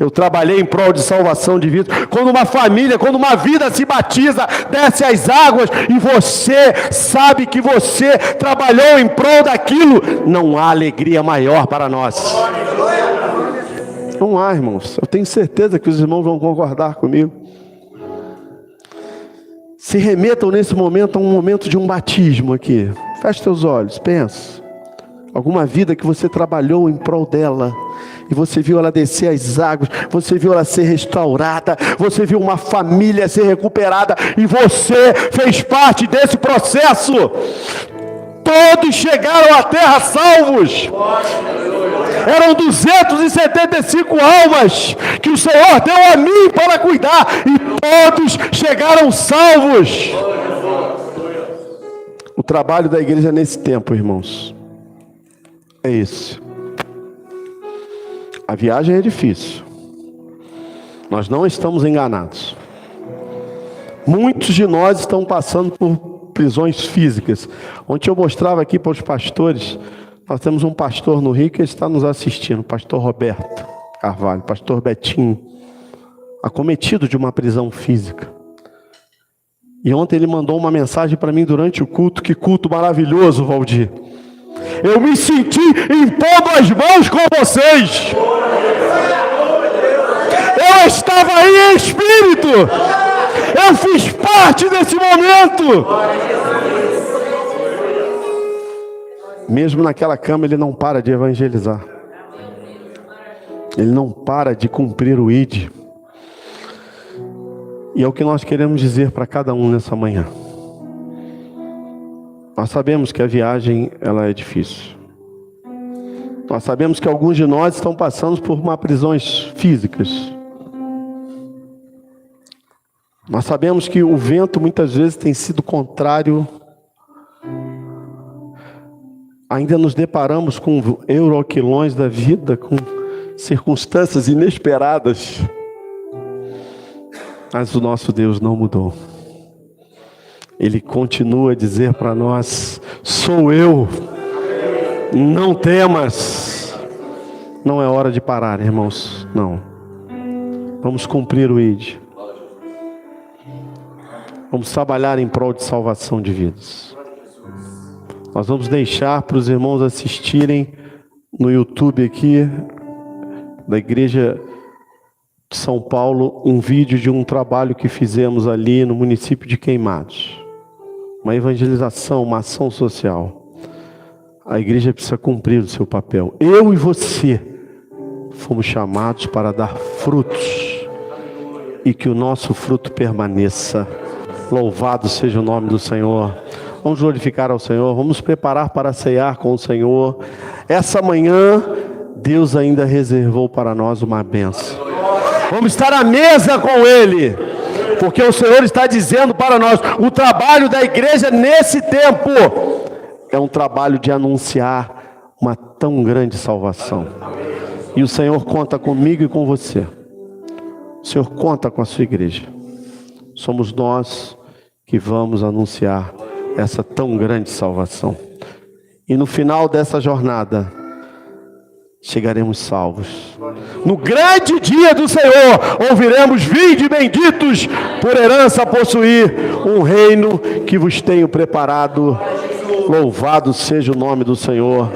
Eu trabalhei em prol de salvação de vida. Quando uma família, quando uma vida se batiza, desce as águas, e você sabe que você trabalhou em prol daquilo, não há alegria maior para nós. Não há, irmãos. Eu tenho certeza que os irmãos vão concordar comigo. Se remetam nesse momento a um momento de um batismo aqui. Feche seus olhos, pensa. Alguma vida que você trabalhou em prol dela, e você viu ela descer as águas, você viu ela ser restaurada, você viu uma família ser recuperada, e você fez parte desse processo. Todos chegaram à terra salvos. Eram 275 almas que o Senhor deu a mim para cuidar, e todos chegaram salvos. O trabalho da igreja nesse tempo, irmãos, é isso. A viagem é difícil. Nós não estamos enganados. Muitos de nós estão passando por prisões físicas. Ontem eu mostrava aqui para os pastores. Nós temos um pastor no Rio que está nos assistindo, o pastor Roberto Carvalho, pastor Betinho. acometido de uma prisão física. E ontem ele mandou uma mensagem para mim durante o culto. Que culto maravilhoso, Valdir. Eu me senti impondo as mãos com vocês. Eu estava aí em espírito. Eu fiz parte desse momento. Mesmo naquela cama, ele não para de evangelizar. Ele não para de cumprir o ID. E é o que nós queremos dizer para cada um nessa manhã. Nós sabemos que a viagem, ela é difícil. Nós sabemos que alguns de nós estão passando por prisões físicas. Nós sabemos que o vento muitas vezes tem sido contrário. Ainda nos deparamos com euroquilões da vida, com circunstâncias inesperadas. Mas o nosso Deus não mudou. Ele continua a dizer para nós: sou eu, não temas. Não é hora de parar, irmãos, não. Vamos cumprir o ID. Vamos trabalhar em prol de salvação de vidas. Nós vamos deixar para os irmãos assistirem no YouTube aqui, da igreja de São Paulo, um vídeo de um trabalho que fizemos ali no município de Queimados. Uma evangelização, uma ação social. A igreja precisa cumprir o seu papel. Eu e você fomos chamados para dar frutos. E que o nosso fruto permaneça. Louvado seja o nome do Senhor. Vamos glorificar ao Senhor. Vamos nos preparar para ceiar com o Senhor. Essa manhã, Deus ainda reservou para nós uma bênção. Vamos estar à mesa com Ele, porque o Senhor está dizendo para nós: o trabalho da igreja nesse tempo é um trabalho de anunciar uma tão grande salvação. E o Senhor conta comigo e com você. O Senhor conta com a sua igreja. Somos nós que vamos anunciar essa tão grande salvação. E no final dessa jornada, chegaremos salvos. No grande dia do Senhor, ouviremos: vinde benditos, por herança possuir um reino que vos tenho preparado. Louvado seja o nome do Senhor.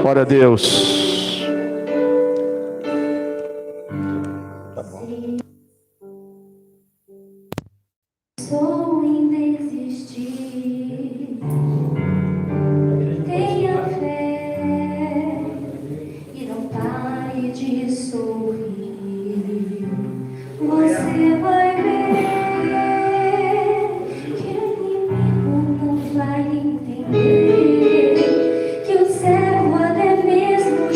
Glória a Deus. Sou em desistir. Tenha fé e não pare de sorrir. Você vai ver que o inimigo não vai entender que o servo até mesmo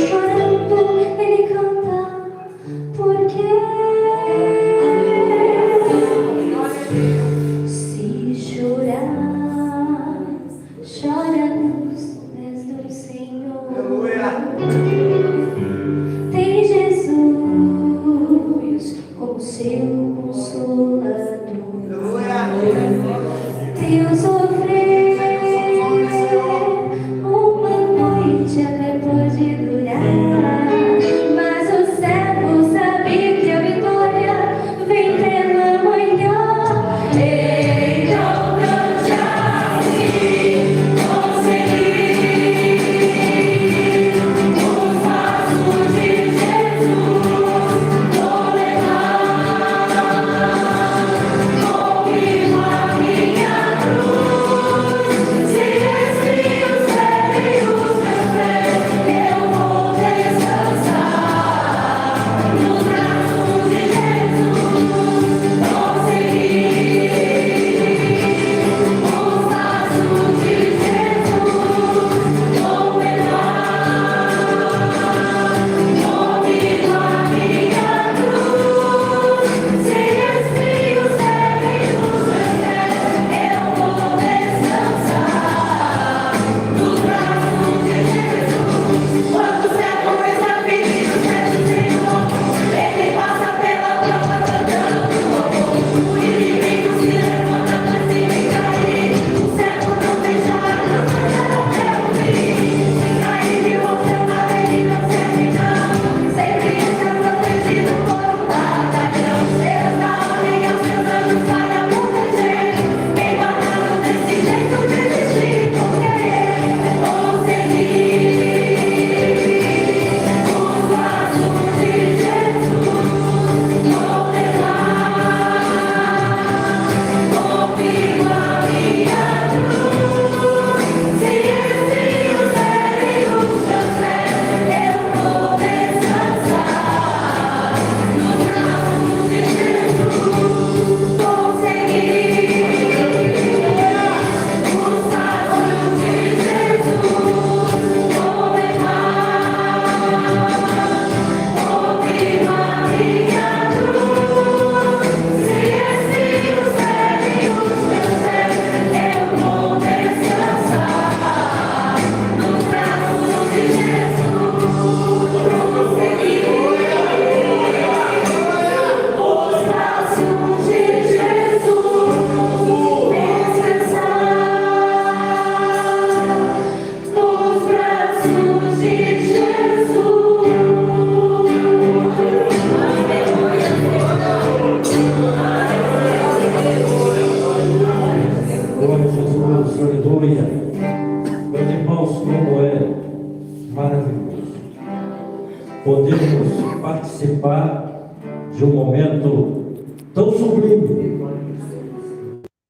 podemos participar de um momento tão sublime.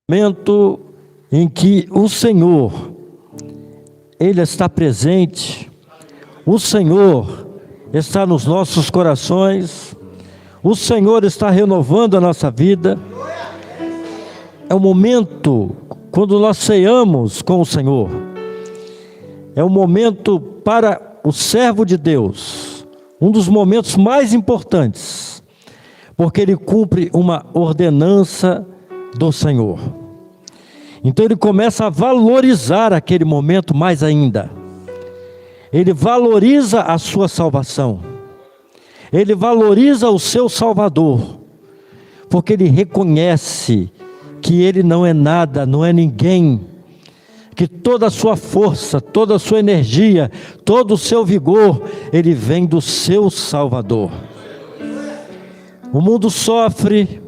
Momento em que o Senhor, Ele está presente, o Senhor está nos nossos corações, o Senhor está renovando a nossa vida. É o momento quando nós ceamos com o Senhor, é o momento para o servo de Deus, um dos momentos mais importantes, porque ele cumpre uma ordenança do Senhor. Então ele começa a valorizar aquele momento mais ainda. Ele valoriza a sua salvação. Ele valoriza o seu Salvador, porque ele reconhece que ele não é nada, não é ninguém, que toda a sua força, toda a sua energia, todo o seu vigor, ele vem do seu Salvador. O mundo sofre,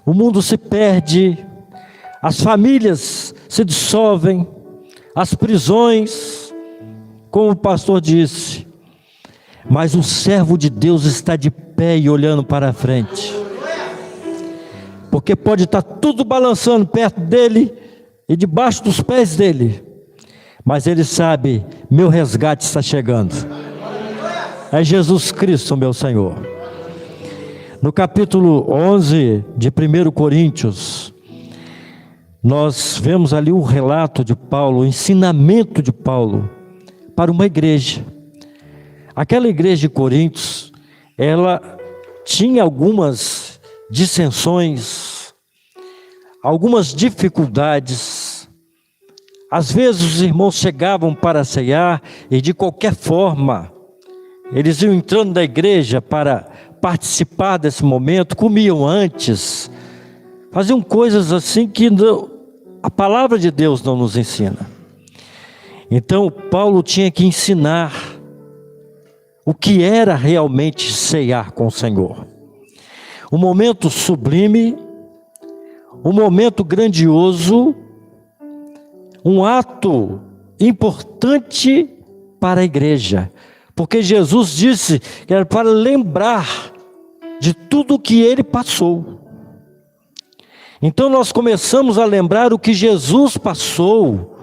o mundo se perde, as famílias se dissolvem, as prisões, como o pastor disse, mas o servo de Deus está de pé e olhando para a frente, porque pode estar tudo balançando perto dele e debaixo dos pés dele, mas ele sabe, meu resgate está chegando, é Jesus Cristo meu Senhor. No capítulo 11 de 1 Coríntios, nós vemos ali um relato de Paulo, o ensinamento de Paulo para uma igreja. Aquela igreja de Coríntios, ela tinha algumas dissensões, algumas dificuldades. Às vezes os irmãos chegavam para ceiar e de qualquer forma, eles iam entrando na igreja para participar desse momento, comiam antes, faziam coisas assim que a palavra de Deus não nos ensina. Então Paulo tinha que ensinar o que era realmente ceiar com o Senhor. Um momento sublime, um momento grandioso, um ato importante para a igreja, porque Jesus disse que era para lembrar de tudo o que ele passou. Então nós começamos a lembrar o que Jesus passou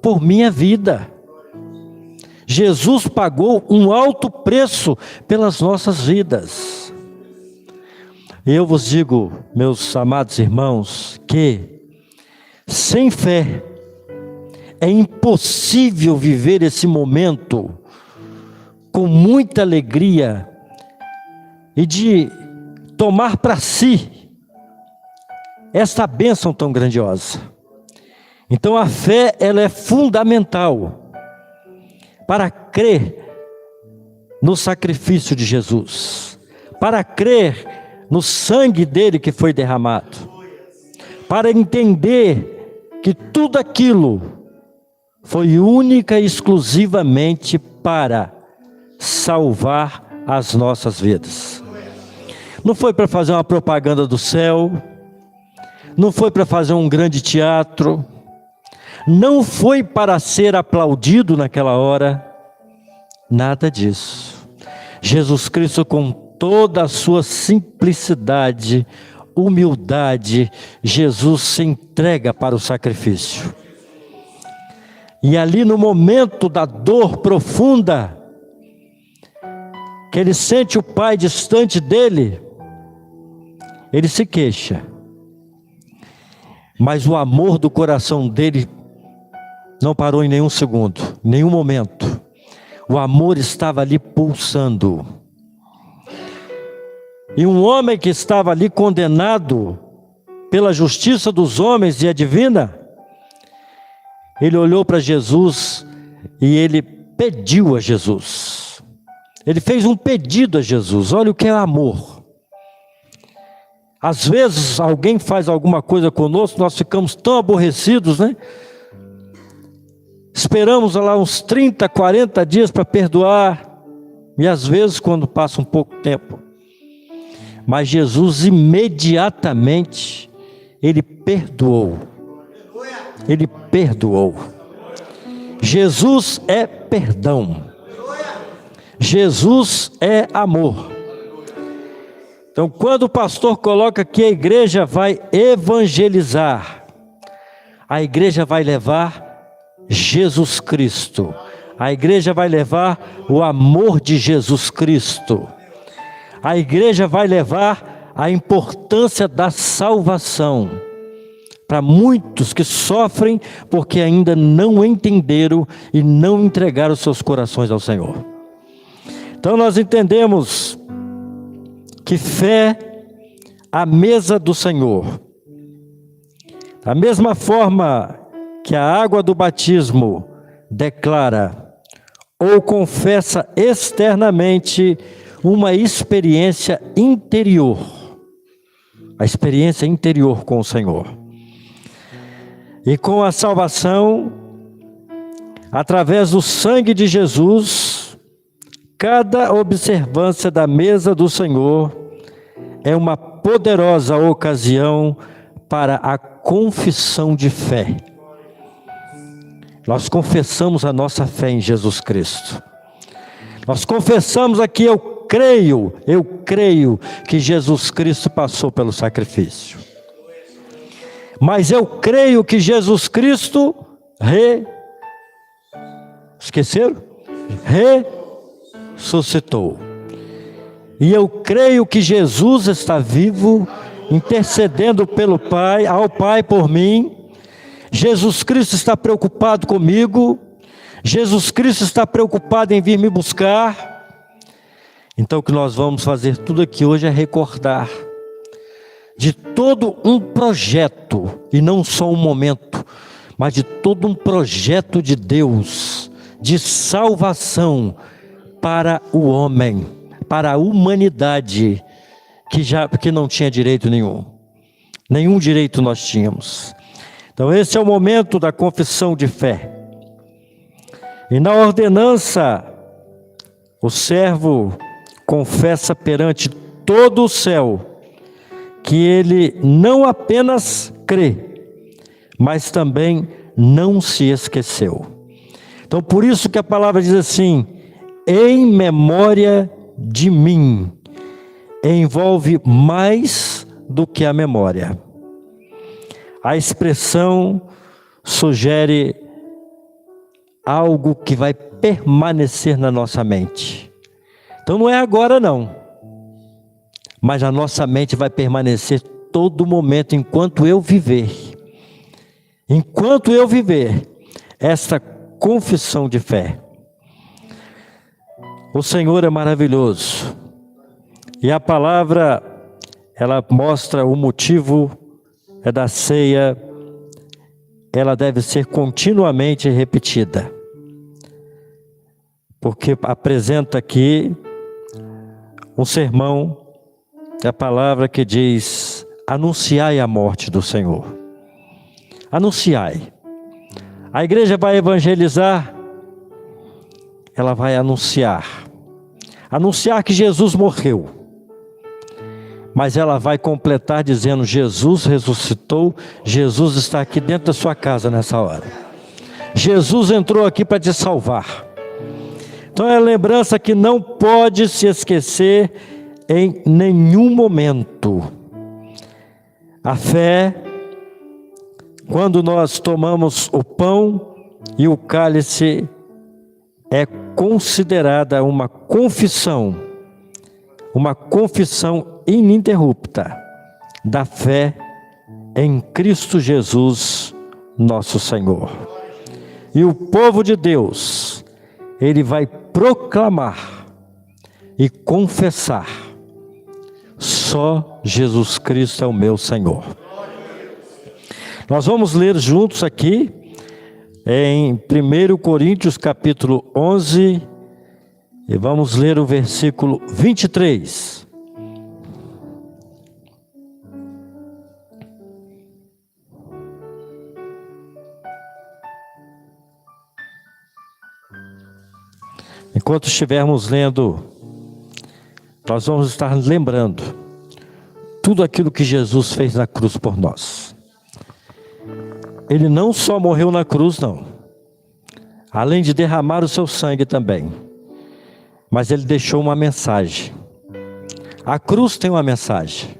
por minha vida. Jesus pagou um alto preço pelas nossas vidas. Eu vos digo, meus amados irmãos, que sem fé é impossível viver esse momento com muita alegria e de tomar para si esta bênção tão grandiosa. Então a fé, ela é fundamental para crer no sacrifício de Jesus, para crer no sangue dele que foi derramado, para entender que tudo aquilo foi única e exclusivamente para salvar as nossas vidas. Não foi para fazer uma propaganda do céu, não foi para fazer um grande teatro, não foi para ser aplaudido naquela hora, nada disso. Jesus Cristo, com toda a sua simplicidade, humildade, Jesus se entrega para o sacrifício. E ali no momento da dor profunda, que ele sente o Pai distante dele, ele se queixa. Mas o amor do coração dele não parou em nenhum segundo, em nenhum momento. O amor estava ali pulsando. E um homem que estava ali condenado pela justiça dos homens e a divina, ele olhou para Jesus e ele pediu a Jesus. Ele fez um pedido a Jesus. Olha o que é amor. Às vezes alguém faz alguma coisa conosco, nós ficamos tão aborrecidos, né? Esperamos lá uns 30, 40 dias para perdoar. E às vezes quando passa um pouco tempo. Mas Jesus imediatamente, ele perdoou. Ele perdoou. Jesus é perdão. Jesus é amor. Então, quando o pastor coloca que a igreja vai evangelizar, a igreja vai levar Jesus Cristo. A igreja vai levar o amor de Jesus Cristo. A igreja vai levar a importância da salvação para muitos que sofrem porque ainda não entenderam e não entregaram seus corações ao Senhor. Então nós entendemos que fé à mesa do Senhor. Da mesma forma que a água do batismo declara ou confessa externamente uma experiência interior, a experiência interior com o Senhor. E com a salvação, através do sangue de Jesus, cada observância da mesa do Senhor é uma poderosa ocasião para a confissão de fé. Nós confessamos a nossa fé em Jesus Cristo. Nós confessamos aqui, eu creio que Jesus Cristo passou pelo sacrifício. Mas eu creio que Jesus Cristo ressuscitou. E eu creio que Jesus está vivo, intercedendo pelo Pai, ao Pai por mim. Jesus Cristo está preocupado comigo. Jesus Cristo está preocupado em vir me buscar. Então o que nós vamos fazer tudo aqui hoje é recordar de todo um projeto, e não só um momento, mas de todo um projeto de Deus, de salvação para o homem, para a humanidade, que não tinha direito nenhum direito nós tínhamos. Então esse é o momento da confissão de fé. E na ordenança, o servo confessa perante todo o céu que ele não apenas crê, mas também não se esqueceu. Então por isso que a palavra diz assim: em memória de mim, envolve mais do que a memória. A expressão sugere algo que vai permanecer na nossa mente. Então não é agora não, mas a nossa mente vai permanecer todo momento enquanto eu viver. Enquanto eu viver esta confissão de fé. O Senhor é maravilhoso. E a palavra, ela mostra o motivo da ceia. Ela deve ser continuamente repetida. Porque apresenta aqui um sermão, a palavra que diz: anunciai a morte do Senhor. Anunciai. A igreja vai evangelizar, ela vai anunciar que Jesus morreu, mas ela vai completar dizendo: Jesus ressuscitou, Jesus está aqui dentro da sua casa nessa hora, Jesus entrou aqui para te salvar. Então é a lembrança que não pode se esquecer em nenhum momento. A fé, quando nós tomamos o pão e o cálice, é considerada uma confissão ininterrupta da fé em Cristo Jesus, nosso Senhor. E o povo de Deus, ele vai proclamar e confessar: só Jesus Cristo é o meu Senhor. Nós vamos ler juntos aqui em 1 Coríntios capítulo 11, e vamos ler o versículo 23. Enquanto estivermos lendo, nós vamos estar lembrando tudo aquilo que Jesus fez na cruz por nós. Ele não só morreu na cruz, não. Além de derramar o seu sangue também. mas ele deixou uma mensagem. A cruz tem uma mensagem,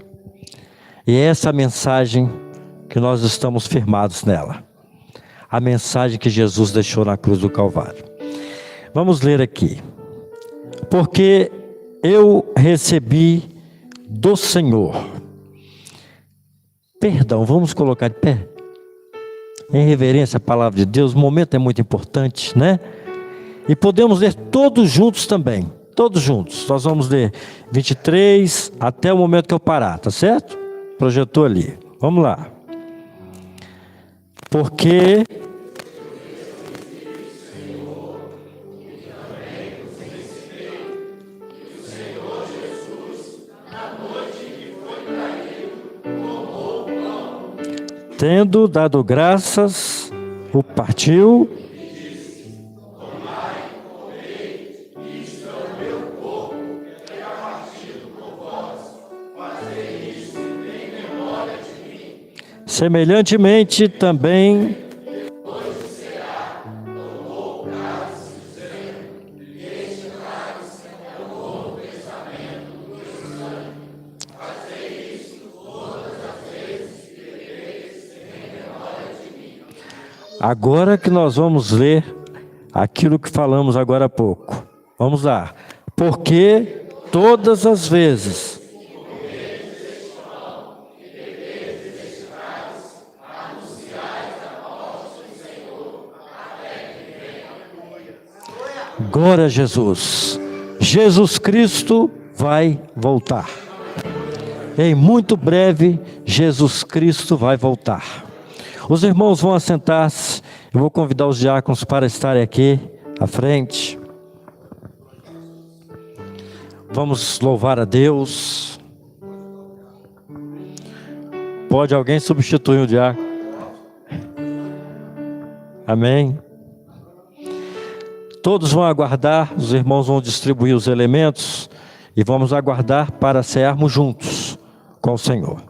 e é essa mensagem que nós estamos firmados nela. A mensagem que Jesus deixou na cruz do Calvário. Vamos ler aqui. Porque eu recebi do Senhor. Perdão, vamos colocar de pé. Em reverência à palavra de Deus, o momento é muito importante, né? E podemos ler todos juntos também. Todos juntos. Nós vamos ler 23 até o momento que eu parar, tá certo? Projetou ali. Vamos lá. Porque tendo dado graças, o partiu. Semelhantemente também agora que nós vamos ler aquilo que falamos agora há pouco. Vamos lá. Porque todas as vezes glória a Jesus. Jesus Cristo vai voltar. Em muito breve, Jesus Cristo vai voltar. Os irmãos vão assentar-se. Eu vou convidar os diáconos para estarem aqui à frente. Vamos louvar a Deus. Pode alguém substituir o diácono? Amém. Todos vão aguardar, os irmãos vão distribuir os elementos e vamos aguardar para cearmos juntos com o Senhor.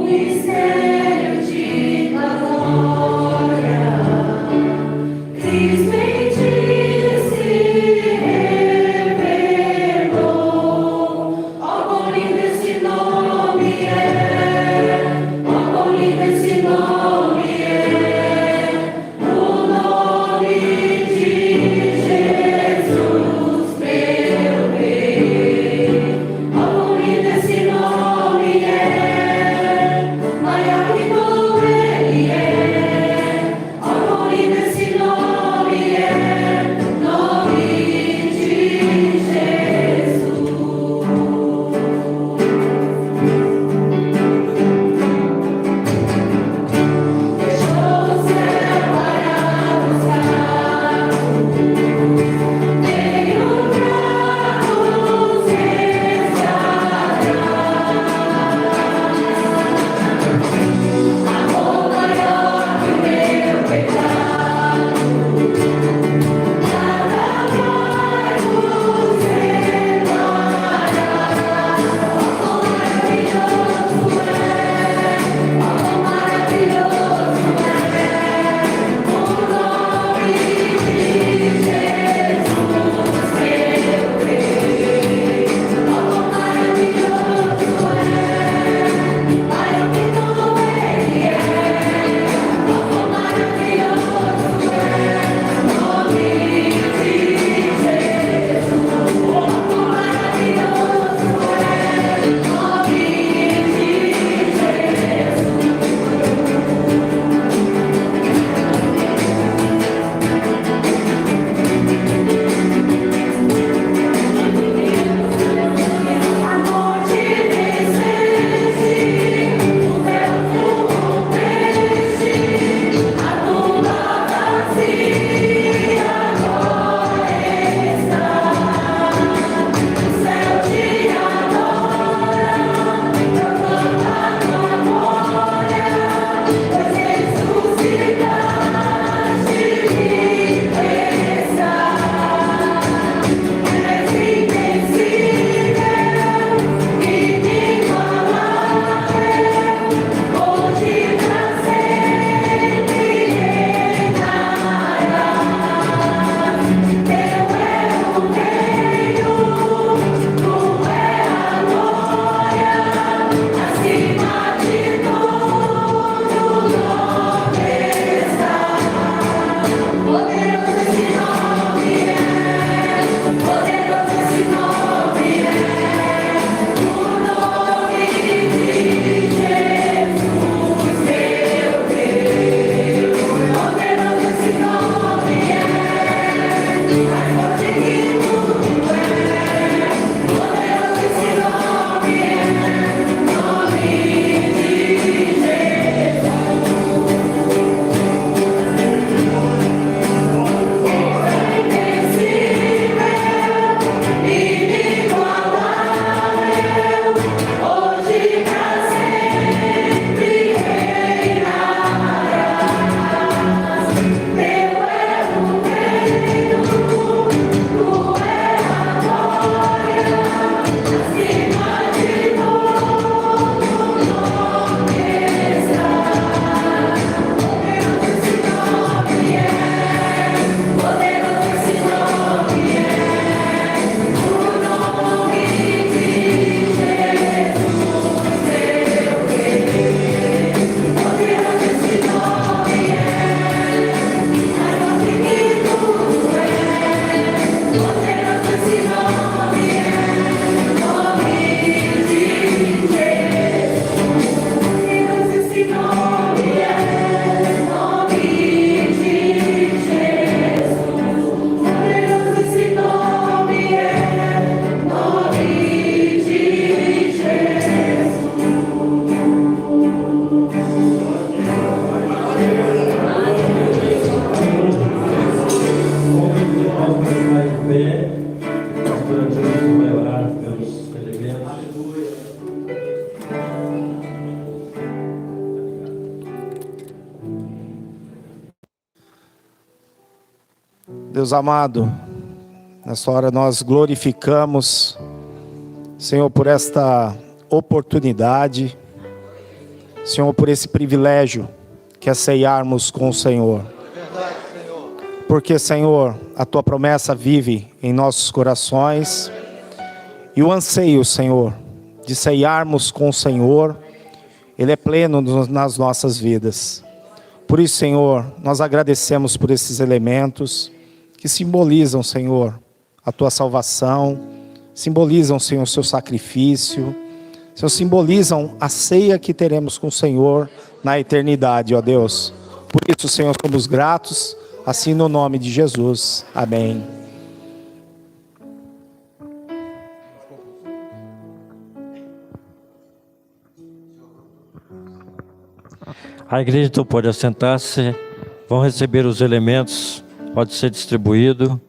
Mistério de glória. Deus amado, nessa hora nós glorificamos, Senhor, por esta oportunidade, Senhor, por esse privilégio que é ceiarmos com o Senhor. Porque, Senhor, a Tua promessa vive em nossos corações e o anseio, Senhor, de ceiarmos com o Senhor, ele é pleno nas nossas vidas. Por isso, Senhor, nós agradecemos por esses elementos que simbolizam, Senhor, a Tua salvação, simbolizam, Senhor, o Seu sacrifício, Senhor, simbolizam a ceia que teremos com o Senhor na eternidade, ó Deus. Por isso, Senhor, somos gratos, assim no nome de Jesus. Amém. A igreja então pode assentar-se, vão receber os elementos, pode ser distribuído.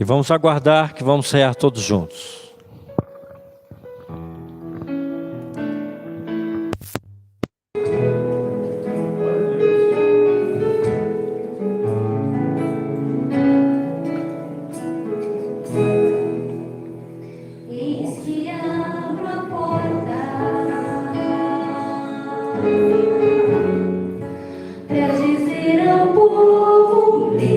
E vamos aguardar que vamos cear todos juntos. Eis que abro a porta para dizer ao povo Deus,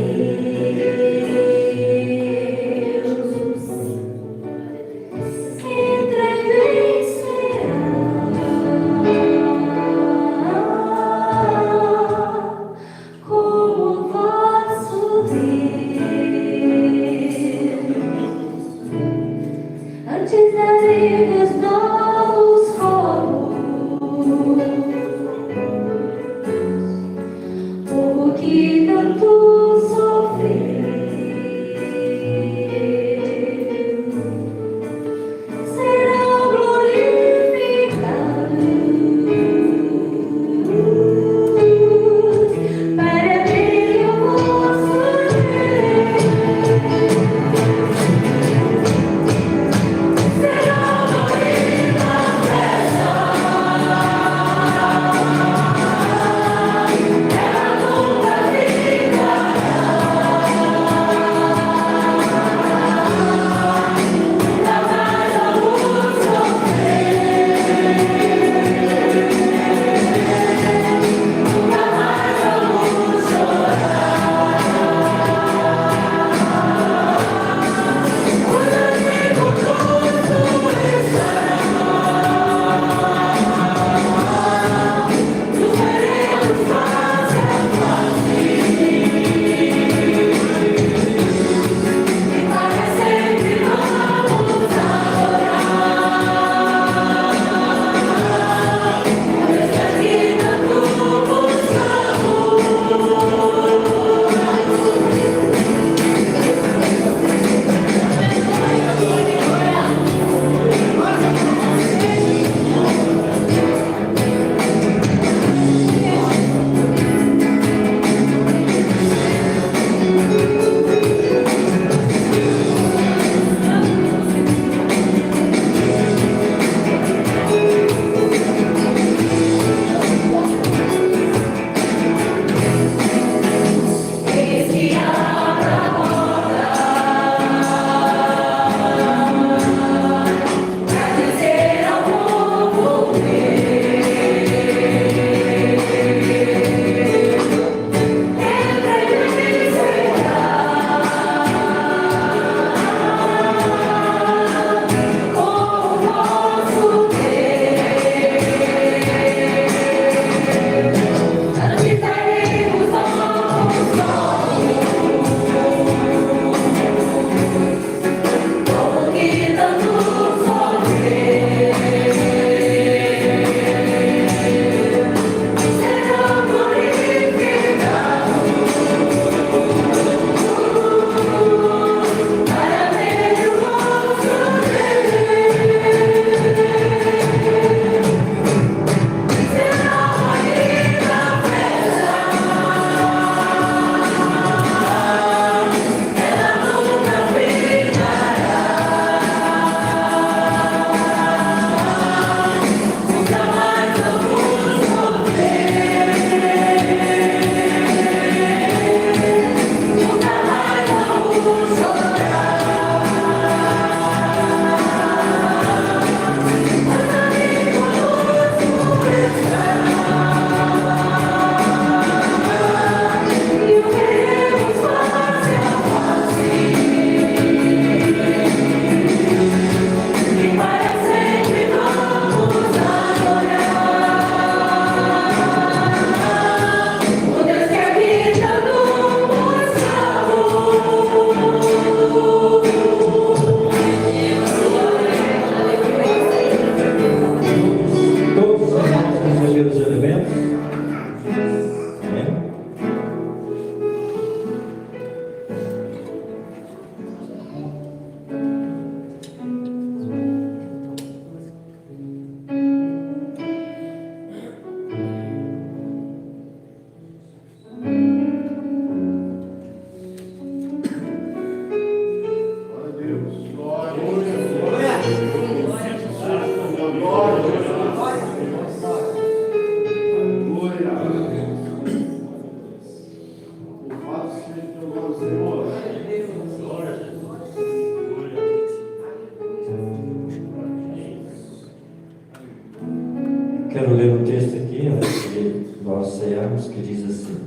ler o texto aqui, antes de nós cearmos, que diz assim: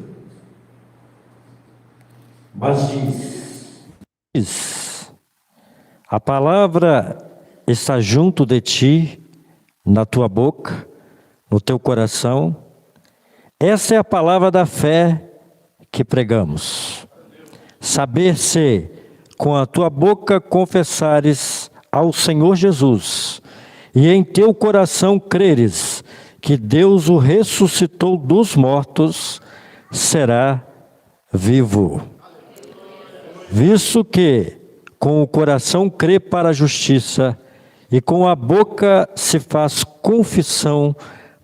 mas diz, a palavra está junto de ti, na tua boca, no teu coração. Essa é a palavra da fé que pregamos. Saber se com a tua boca confessares ao Senhor Jesus, e em teu coração creres que Deus o ressuscitou dos mortos, será vivo. Visto que com o coração crê para a justiça, e com a boca se faz confissão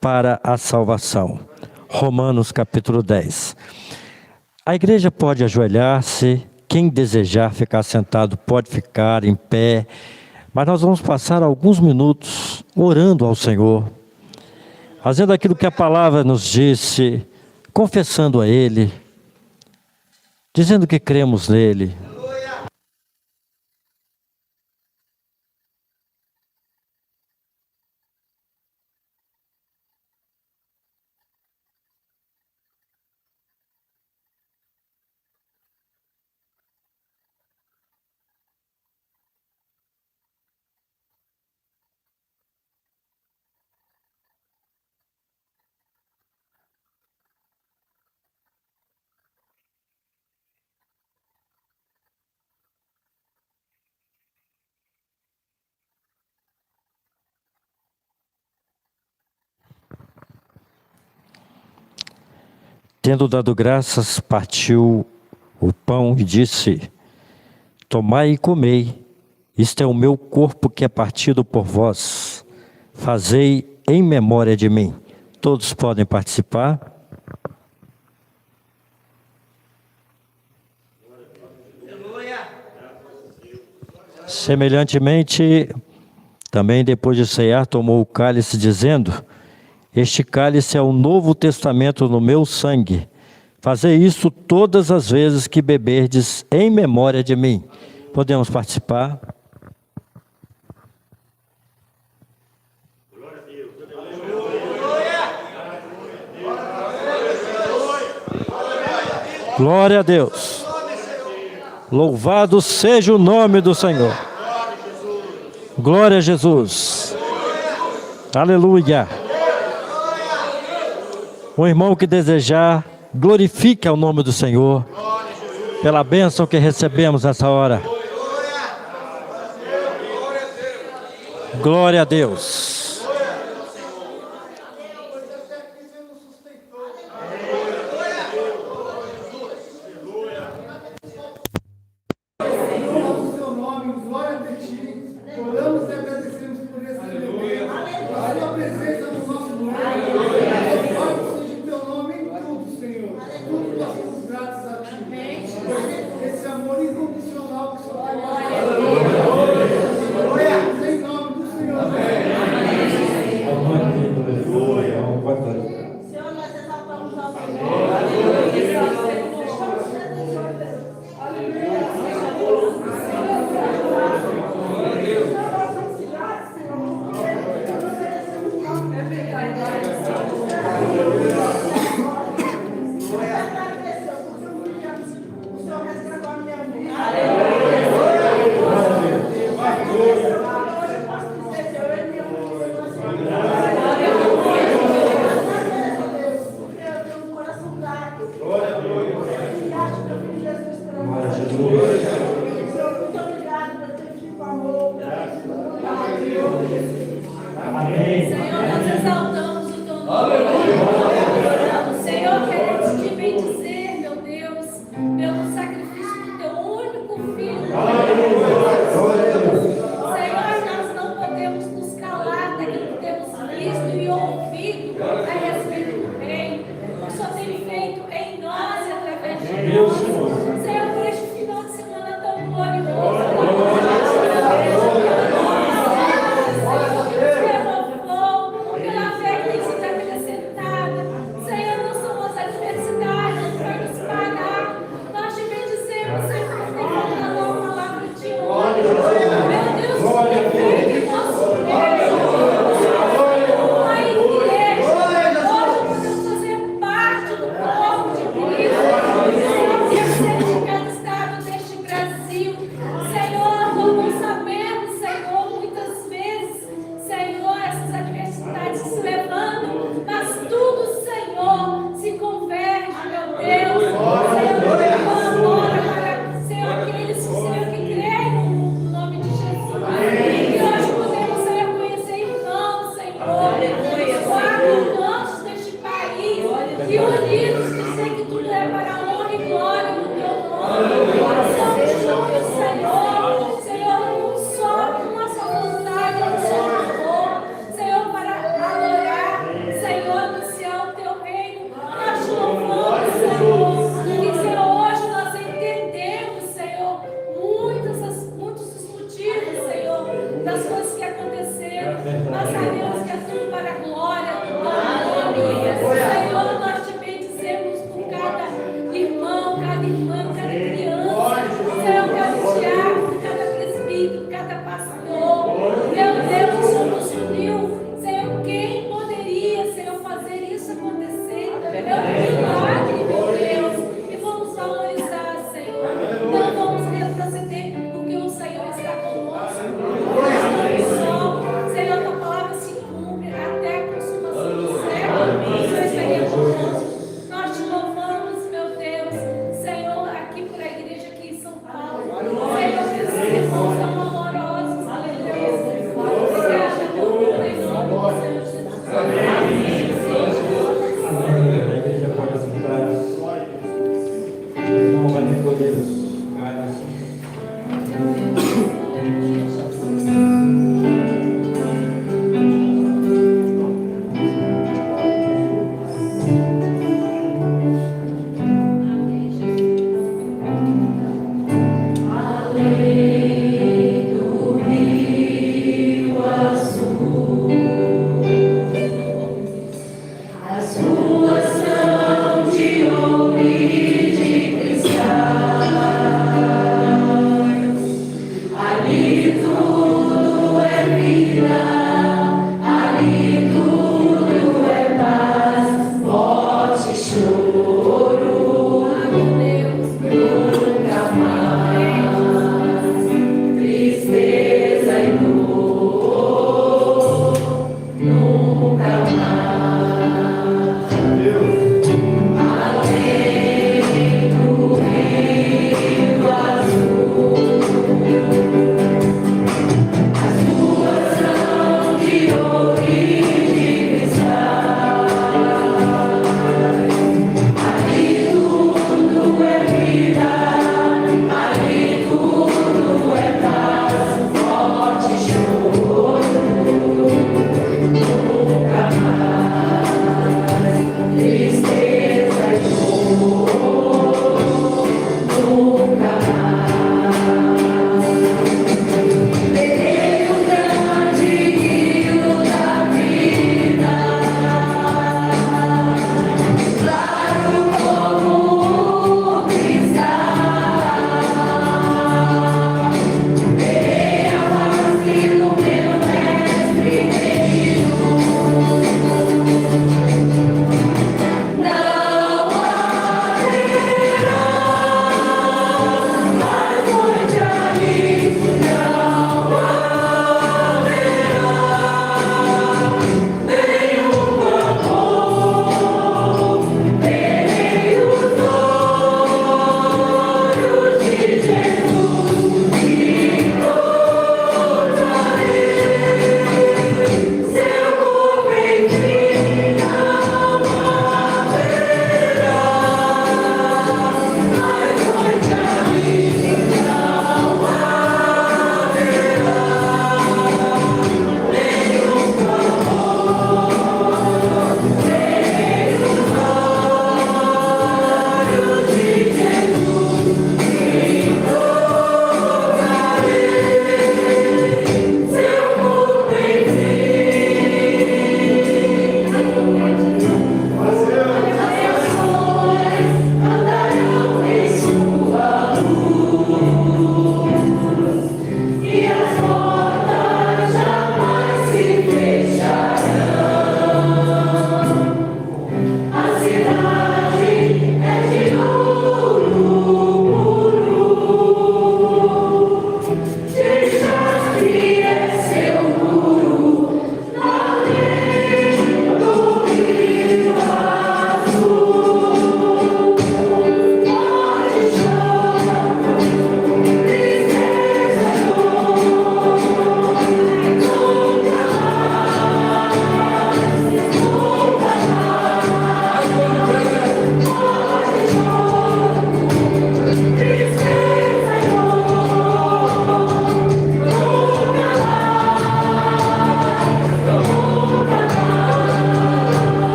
para a salvação. Romanos capítulo 10. A igreja pode ajoelhar-se, quem desejar ficar sentado pode ficar em pé, mas nós vamos passar alguns minutos orando ao Senhor, fazendo aquilo que a palavra nos disse, confessando a Ele, dizendo que cremos nele. Tendo dado graças, partiu o pão e disse: tomai e comei, isto é o meu corpo que é partido por vós, fazei em memória de mim. Todos podem participar. Semelhantemente, também depois de cear, tomou o cálice, dizendo: este cálice é o novo testamento no meu sangue. Fazei isso todas as vezes que beberdes em memória de mim. Podemos participar? Glória a Deus. Louvado seja o nome do Senhor. Glória a Jesus. Aleluia. O irmão que desejar, glorifique ao nome do Senhor, pela bênção que recebemos nessa hora. Glória a Deus.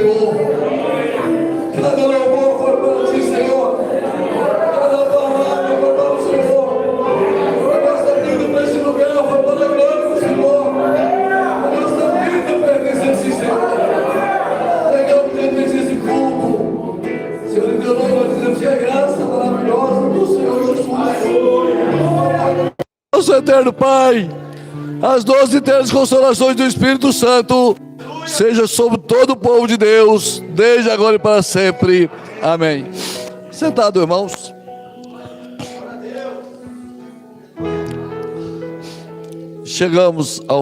Senhor. Cada louvor foi para ti, Senhor. Cada palavra foi para o Senhor. A nossa vida para esse lugar foi para a glória do Senhor. A nossa vida pertence a ti, Senhor. Legal que pertence a esse culto. Senhor, em teu nome nós dizemos que a graça maravilhosa do Senhor Jesus. Nosso eterno Pai, as 12 eternas consolações do Espírito Santo seja sobre todo o povo de Deus, desde agora e para sempre. Amém. Sentado, irmãos. Chegamos ao